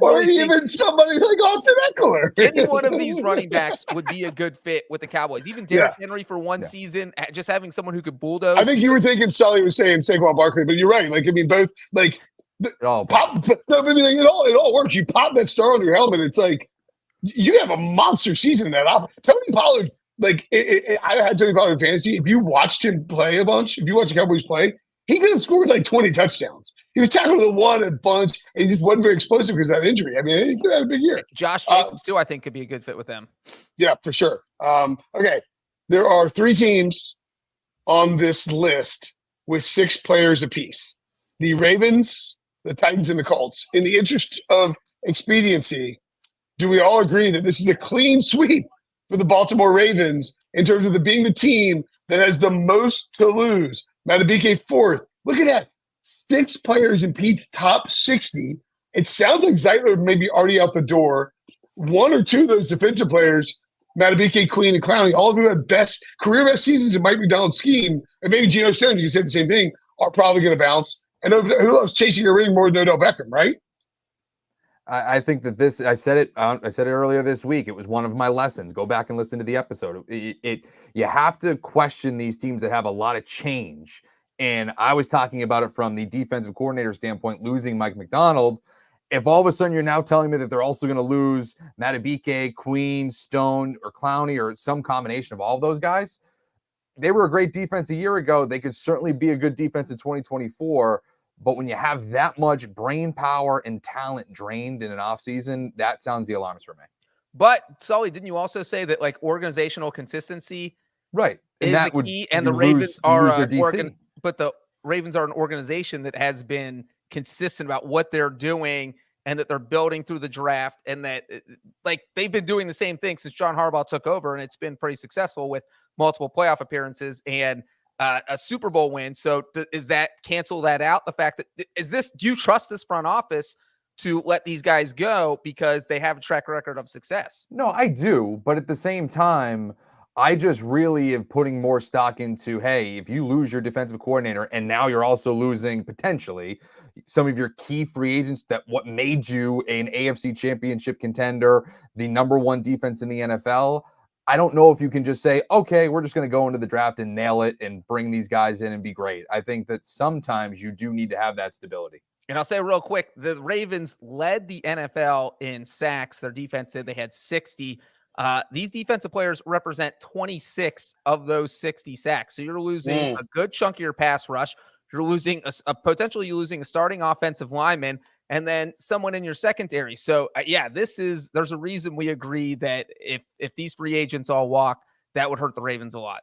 A: Or even somebody like Austin Eckler.
C: Any one of these running backs would be a good fit with the Cowboys. Even Derrick Henry for one season, just having someone who could bulldoze.
A: I think you were thinking Sully was saying Saquon Barkley, but you're right. Both it all works. You pop that star on your helmet. It's like you have a monster season in that offense. Tony Pollard. I had Tony Pollard in fantasy. If you watched him play a bunch, if you watch the Cowboys play, he could have scored 20 touchdowns. He was tackled to the one a bunch, and he just wasn't very explosive because of that injury. I mean, he could have had a big year.
C: Josh Jacobs, too, I think could be a good fit with them.
A: Yeah, for sure. Okay, there are 3 teams on this list with 6 players apiece. The Ravens, the Titans, and the Colts. In the interest of expediency, do we all agree that this is a clean sweep for the Baltimore Ravens in terms of being the team that has the most to lose? Matabike 4th. Look at that. 6 players in Pete's top 60. It sounds like Zeitler may be already out the door. 1 or 2 of those defensive players, Matabike, Queen, and Clowney, all of who had career best seasons in Mike McDonald's scheme, and maybe Geno Stone, you said the same thing, are probably going to bounce. And who loves chasing a ring more than Odell Beckham, right?
B: I think that I said it earlier this week. It was one of my lessons. Go back and listen to the episode. You have to question these teams that have a lot of change. And I was talking about it from the defensive coordinator standpoint, losing Mike McDonald. If all of a sudden you're now telling me that they're also going to lose Matabike, Queen, Stone, or Clowney, or some combination of all of those guys, they were a great defense a year ago. They could certainly be a good defense in 2024. But when you have that much brain power and talent drained in an offseason, that sounds the alarms for me.
C: But, Sully, didn't you also say that organizational consistency
B: Right. And that would
C: key, and the Ravens
B: are their DC.
C: But the Ravens are an organization that has been consistent about what they're doing and that they're building through the draft, and that like they've been doing the same thing since John Harbaugh took over, and it's been pretty successful with multiple playoff appearances and a Super Bowl win. So is that cancel that out? The fact that do you trust this front office to let these guys go because they have a track record of success?
B: No, I do. But at the same time, I just really am putting more stock into, hey, if you lose your defensive coordinator and now you're also losing potentially some of your key free agents, that what made you an AFC championship contender, the number one defense in the NFL, I don't know if you can just say, okay, we're just going to go into the draft and nail it and bring these guys in and be great. I think that sometimes you do need to have that stability.
C: And I'll say real quick, the Ravens led the NFL in sacks. Their defense said they had 60. These defensive players represent 26 of those 60 sacks. So you're losing a good chunk of your pass rush. You're losing potentially losing a starting offensive lineman and then someone in your secondary. So there's a reason we agree that if these free agents all walk, that would hurt the Ravens a lot.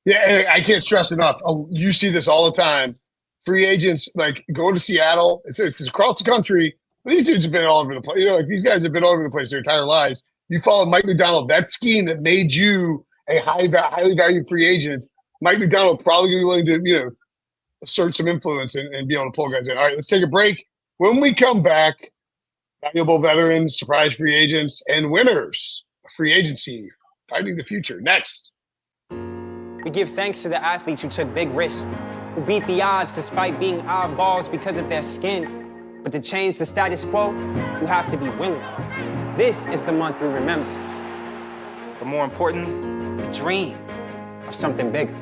A: Yeah, I can't stress enough. You see this all the time. Free agents like go to Seattle. It's across the country. These dudes have been all over the place. Like these guys have been all over the place their entire lives. You follow Mike McDonald, that scheme that made you a highly valued free agent. Mike McDonald probably going to be willing to, assert some influence and be able to pull guys in. All right, let's take a break. When we come back, valuable veterans, surprise free agents, and winners of free agency fighting the future. Next.
E: We give thanks to the athletes who took big risks, who beat the odds despite being oddballs because of their skin. But to change the status quo, you have to be willing. This is the month we remember. But more important, the dream of something bigger.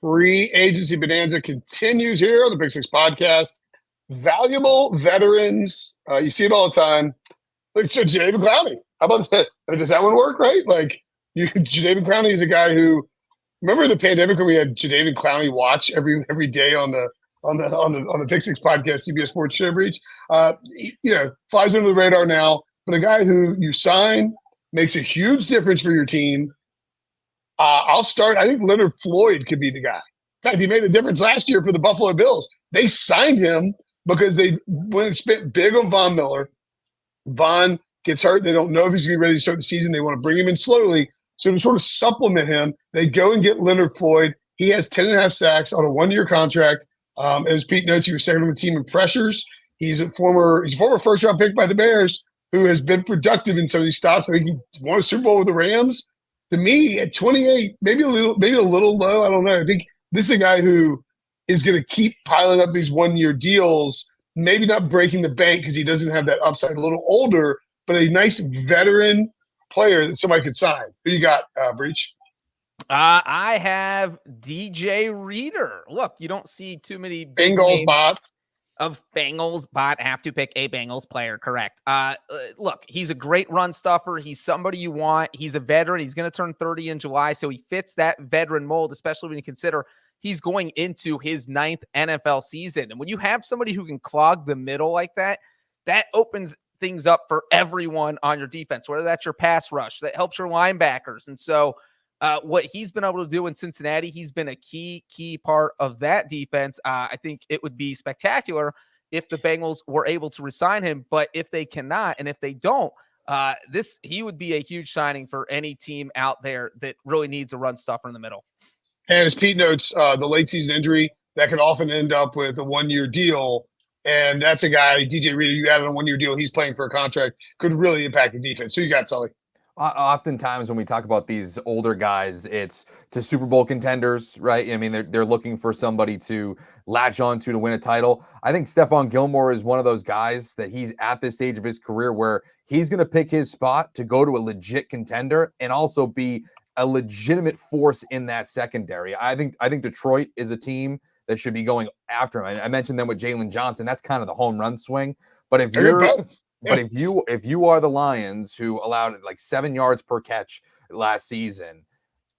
A: Free agency bonanza continues here on the Big Six Podcast. Valuable veterans. You see it all the time. Like Jadeveon Clowney. How about that? Does that one work, right? Like Jadeveon Clowney is a guy who, remember the pandemic when we had Jadeveon Clowney watch every day on the Pick Six Podcast, CBS Sports Show Breach. Flies under the radar now, but a guy who you sign makes a huge difference for your team. I'll start. I think Leonard Floyd could be the guy. In fact, he made a difference last year for the Buffalo Bills. They signed him because they went and spent big on Von Miller. Von gets hurt. They don't know if he's going to be ready to start the season. They want to bring him in slowly. So to sort of supplement him, they go and get Leonard Floyd. He has 10.5 sacks on a one-year contract. As Pete notes, he was second on the team in pressures. He's a former first-round pick by the Bears who has been productive in some of these stops. I think he won a Super Bowl with the Rams. To me, at 28, maybe a little low. I don't know. I think this is a guy who is going to keep piling up these one-year deals, maybe not breaking the bank because he doesn't have that upside, a little older, but a nice veteran player that somebody could sign. Who you got, Breech?
C: I have DJ Reader. Look, you don't see too many
A: Bengals bot.
C: Of Bengals bot have to pick a Bengals player, correct? Look, he's a great run stuffer. He's somebody you want. He's a veteran. He's going to turn 30 in July, so he fits that veteran mold, especially when you consider he's going into his 9th NFL season. And when you have somebody who can clog the middle like that, that opens things up for everyone on your defense, whether that's your pass rush, that helps your linebackers. And so what he's been able to do in Cincinnati, he's been a key part of that defense. I think it would be spectacular if the Bengals were able to resign him, but if they cannot, and if they don't, he would be a huge signing for any team out there that really needs a run stuffer in the middle.
A: And as Pete notes, the late season injury that could often end up with a one-year deal. And that's a guy, DJ Reader, you added on a one-year deal. He's playing for a contract, could really impact the defense. Who you got, Sully?
B: Oftentimes when we talk about these older guys, it's to Super Bowl contenders, right? I mean, they're looking for somebody to latch onto to win a title. I think Stephon Gilmore is one of those guys that he's at this stage of his career where he's going to pick his spot to go to a legit contender and also be a legitimate force in that secondary. I think Detroit is a team that should be going after him. I mentioned them with Jalen Johnson. That's kind of the home run swing. But if you are the Lions, who allowed like 7 yards per catch last season,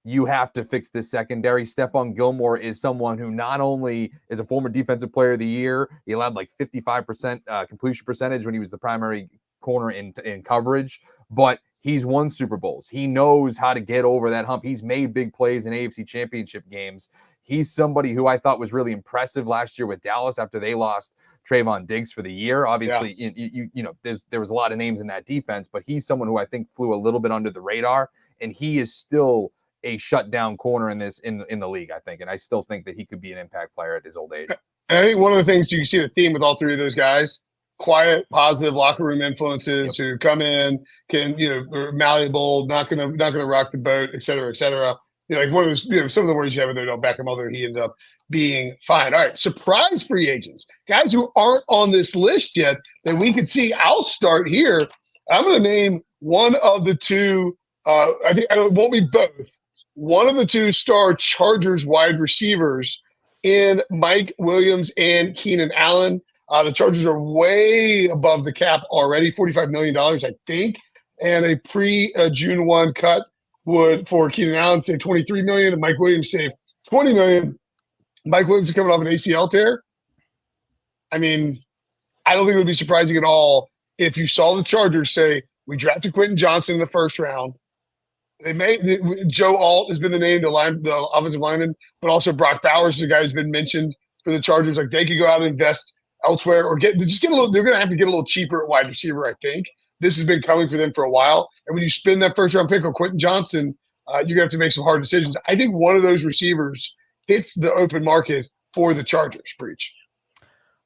B: you have to fix this secondary. Stephon Gilmore is someone who not only is a former defensive player of the year, he allowed like 55% completion percentage when he was the primary corner in coverage, but he's won Super Bowls. He knows how to get over that hump. He's made big plays in AFC Championship games. He's somebody who I thought was really impressive last year with Dallas after they lost Trayvon Diggs for the year. Obviously, you know, there was a lot of names in that defense, but he's someone who I think flew a little bit under the radar, and he is still a shutdown corner in the league, I think. And I still think that he could be an impact player at his old age.
A: And I think one of the things you can see the theme with all three of those guys, quiet, positive locker room influences who come in, can, you know, are malleable, not gonna rock the boat, et cetera, et cetera. You know, like one of those, you know, some of the words you have in there don't back him, although he ended up being fine. All right, surprise free agents, guys who aren't on this list yet that we could see. I'll start here. I'm going to name one of the two. I think it won't be both. One of the two star Chargers wide receivers in Mike Williams and Keenan Allen. The Chargers are way above the cap already, $45 million, I think. And a pre-June 1 cut would, for Keenan Allen, save $23 million, and Mike Williams save $20 million. Mike Williams is coming off an ACL tear. I mean, I don't think it would be surprising at all if you saw the Chargers say, we drafted Quentin Johnson in the first round. Joe Alt has been the name, the offensive lineman, but also Brock Bowers is a guy who's been mentioned for the Chargers. Like, they could go out and invest elsewhere or get a little. They're going to have to get a little cheaper at wide receiver, I think. This has been coming for them for a while. And when you spend that first round pick on Quentin Johnson, you're going to have to make some hard decisions. I think one of those receivers hits the open market for the Chargers. Breech.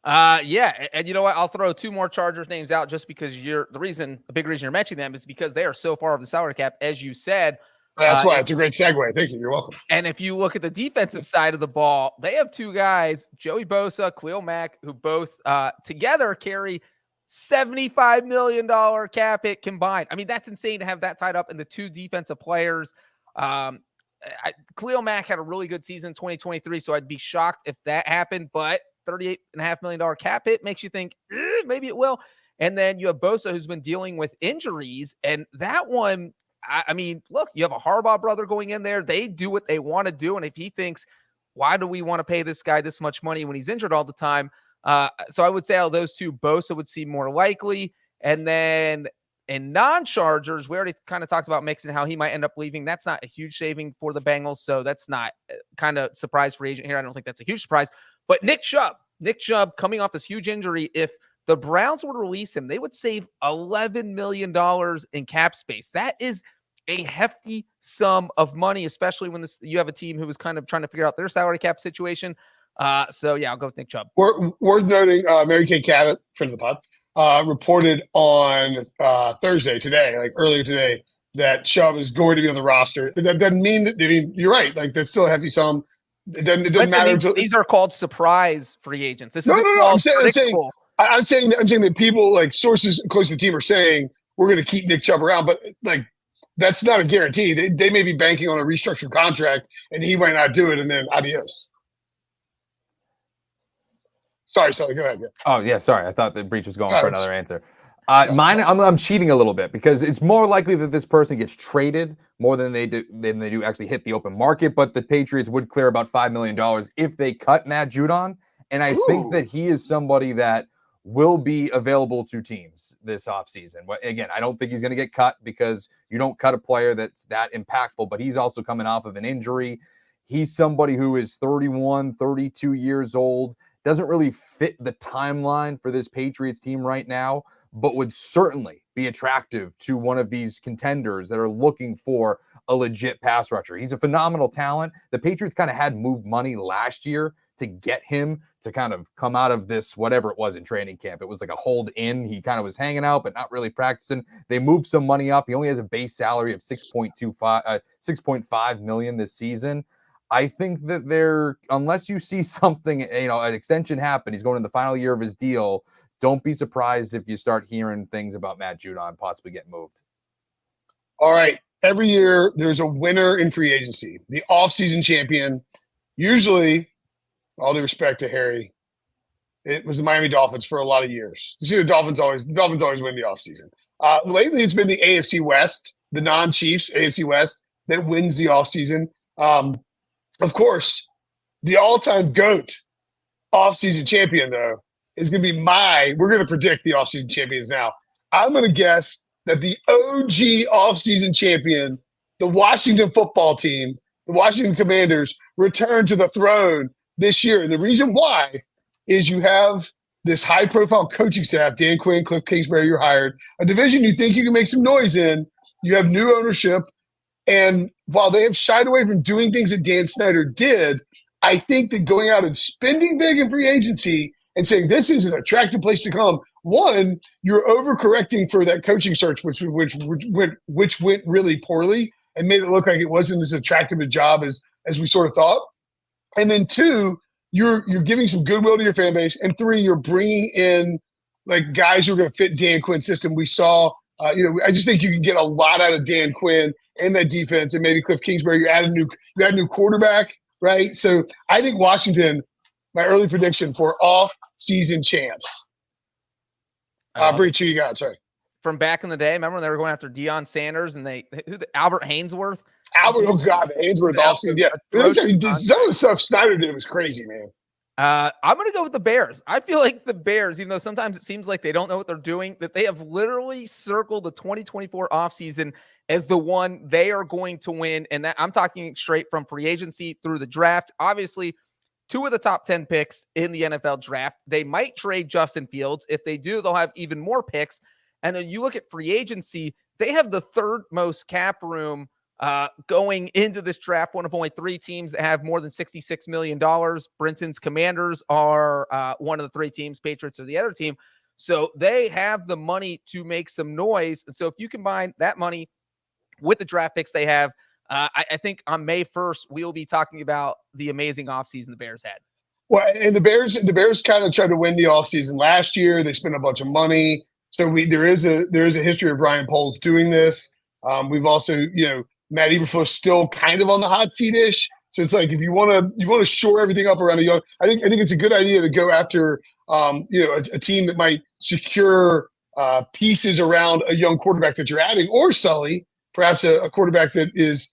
C: Yeah, and you know what? I'll throw two more Chargers names out just because a big reason you're mentioning them is because they are so far off the salary cap, as you said.
A: That's why it's a great segue. Thank you. You're welcome.
C: And if you look at the defensive side of the ball, they have two guys, Joey Bosa, Khalil Mack, who both together carry $75 million cap hit combined. I mean, that's insane to have that tied up in the two defensive players. Khalil Mack had a really good season in 2023, so I'd be shocked if that happened, but $38.5 million cap hit makes you think maybe it will. And then you have Bosa, who's been dealing with injuries. And that one, I mean, look, you have a Harbaugh brother going in there. They do what they want to do. And if he thinks, why do we want to pay this guy this much money when he's injured all the time? So I would say out of those two, Bosa would seem more likely. And then in non-Chargers, we already kind of talked about Mixon, how he might end up leaving. That's not a huge saving for the Bengals. So that's not kind of surprise free agent here. I don't think that's a huge surprise. But Nick Chubb coming off this huge injury, if the Browns would release him, they would save $11 million in cap space. That is a hefty sum of money, especially when you have a team who was kind of trying to figure out their salary cap situation. So, yeah, I'll go with Nick Chubb.
A: Worth noting, Mary Kay Cabot, friend of the pod, reported on Thursday, today, like earlier today, that Chubb is going to be on the roster. That doesn't mean that, I mean, you're right. Like, that's still a hefty sum. It doesn't matter.
C: These are called surprise free agents. This
A: no. I'm saying that people, like sources close to the team, are saying we're going to keep Nick Chubb around, but like that's not a guarantee. They may be banking on a restructured contract, and he might not do it, and then adios. Sorry, go ahead. Yeah.
B: Oh yeah, sorry. I thought the Breech was going for another answer. Mine, I'm cheating a little bit because it's more likely that this person gets traded more than they do actually hit the open market. But the Patriots would clear about $5 million if they cut Matt Judon, and I think that he is somebody that will be available to teams this offseason. Again, I don't think he's going to get cut because you don't cut a player that's that impactful. But he's also coming off of an injury. He's somebody who is 31, 32 years old. Doesn't really fit the timeline for this Patriots team right now, but would certainly be attractive to one of these contenders that are looking for a legit pass rusher. He's a phenomenal talent. The Patriots kind of had moved money last year to get him to kind of come out of this, whatever it was in training camp. It was like a hold in. He kind of was hanging out, but not really practicing. They moved some money up. He only has a base salary of $6.5 million this season. I think that unless you see something, an extension happen, he's going in the final year of his deal. Don't be surprised if you start hearing things about Matt Judon possibly getting moved.
A: All right. Every year there's a winner in free agency, the offseason champion. Usually, all due respect to Harry, it was the Miami Dolphins for a lot of years. You see, the Dolphins always win the offseason. Lately, it's been the AFC West, the non-Chiefs AFC West, that wins the offseason. Of course, the all-time GOAT offseason champion, though, is going to be we're going to predict the offseason champions now. I'm going to guess that the OG offseason champion, the Washington football team, the Washington Commanders, return to the throne this year. And the reason why is you have this high-profile coaching staff, Dan Quinn, Cliff Kingsbury, you're hired, a division you think you can make some noise in. You have new ownership. And while they have shied away from doing things that Dan Snyder did, I think that going out and spending big in free agency and saying this is an attractive place to come, one, you're overcorrecting for that coaching search, which went really poorly and made it look like it wasn't as attractive a job as we sort of thought. And then two, you're giving some goodwill to your fan base, and three, you're bringing in like guys who are going to fit Dan Quinn's system. We saw, I just think you can get a lot out of Dan Quinn and that defense, and maybe Cliff Kingsbury. You add a new quarterback, right? So I think Washington, my early prediction for off-season champs. Breech, who you got? Sorry.
C: From back in the day, remember when they were going after Deion Sanders and Albert Hainsworth?
A: Oh God, Hainsworth offseason. Yeah, some of the stuff Snyder did was crazy, man.
C: I'm going to go with the Bears. I feel like the Bears, even though sometimes it seems like they don't know what they're doing, that they have literally circled the 2024 offseason as the one they are going to win. And that I'm talking straight from free agency through the draft. Obviously, 2 of the top 10 picks in the NFL draft. They might trade Justin Fields. If they do, they'll have even more picks. And then you look at free agency, they have the third most cap room going into this draft, one of only 3 teams that have more than $66 million. Brinson's Commanders are one of the 3 teams. Patriots are the other team. So they have the money to make some noise. And so if you combine that money with the draft picks they have, I think on May 1st, we will be talking about the amazing offseason the Bears had.
A: Well, and the Bears kind of tried to win the offseason last year. They spent a bunch of money. So there is a history of Ryan Poles doing this. We've also, Matt Eberflus still kind of on the hot seat-ish. So it's like if you want to shore everything up around a young, I think it's a good idea to go after a team that might secure pieces around a young quarterback that you're adding, or Sully, perhaps a quarterback that is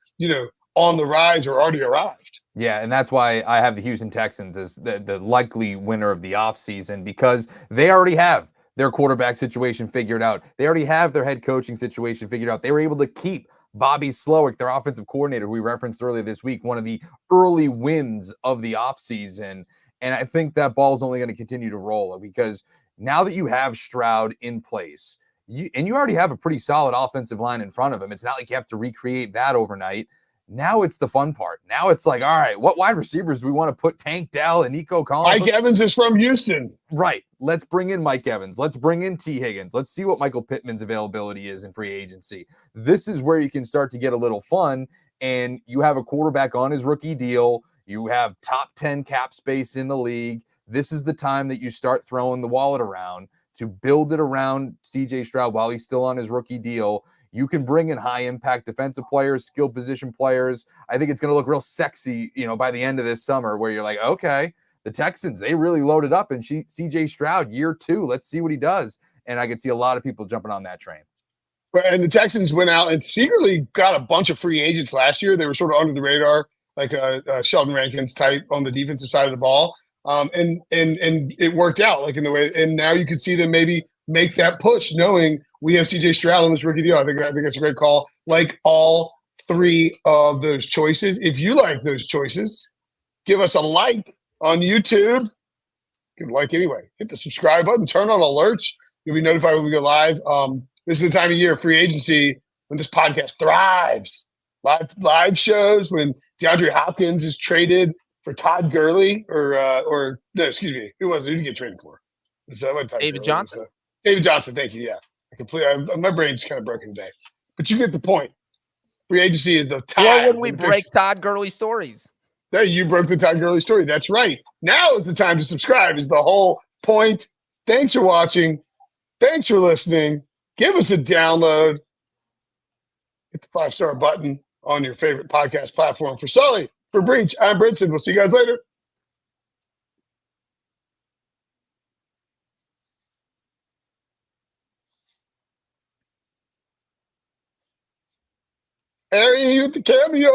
A: on the rise or already arrived.
B: Yeah, and that's why I have the Houston Texans as the likely winner of the offseason, because they already have their quarterback situation figured out. They already have their head coaching situation figured out. They were able to keep Bobby Slowick, their offensive coordinator, who we referenced earlier this week, one of the early wins of the offseason. And I think that ball is only going to continue to roll, because now that you have Stroud in place, you already have a pretty solid offensive line in front of him. It's not like you have to recreate that overnight. Now it's the fun part. Now it's like, all right, what wide receivers do we want to put Tank Dell and Nico Collins?
A: Mike Evans is from Houston.
B: Right. Let's bring in Mike Evans. Let's bring in T. Higgins. Let's see what Michael Pittman's availability is in free agency. This is where you can start to get a little fun, and you have a quarterback on his rookie deal. You have top 10 cap space in the league. This is the time that you start throwing the wallet around to build it around C.J. Stroud while he's still on his rookie deal. You can bring in high-impact defensive players, skill position players. I think it's going to look real sexy, by the end of this summer, where you're like, okay, the Texans, they really loaded up, and C.J. Stroud, year 2, let's see what he does. And I could see a lot of people jumping on that train.
A: And the Texans went out and secretly got a bunch of free agents last year. They were sort of under the radar, like Sheldon Rankins type on the defensive side of the ball. And it worked out like in the way. And now you could see them maybe make that push, knowing we have C.J. Stroud on this rookie deal. I think that's a great call. Like all 3 of those choices. If you like those choices, give us a like on YouTube. Give a like anyway. Hit the subscribe button. Turn on alerts. You'll be notified when we go live. This is the time of year, free agency, when this podcast thrives. Live shows when DeAndre Hopkins is traded for Todd Gurley, or no, excuse me, who was it? Who did he get traded for?
C: David Johnson.
A: David Johnson, thank you. Yeah, my brain's kind of broken today, but you get the point. Free agency is the time.
C: Or when we break Todd Gurley stories.
A: No, you broke the Todd Gurley story. That's right. Now is the time to subscribe. Is the whole point. Thanks for watching. Thanks for listening. Give us a download. Hit the 5-star button on your favorite podcast platform. For Sully, for Breech, I'm Brinson. We'll see you guys later. Harry with the cameo.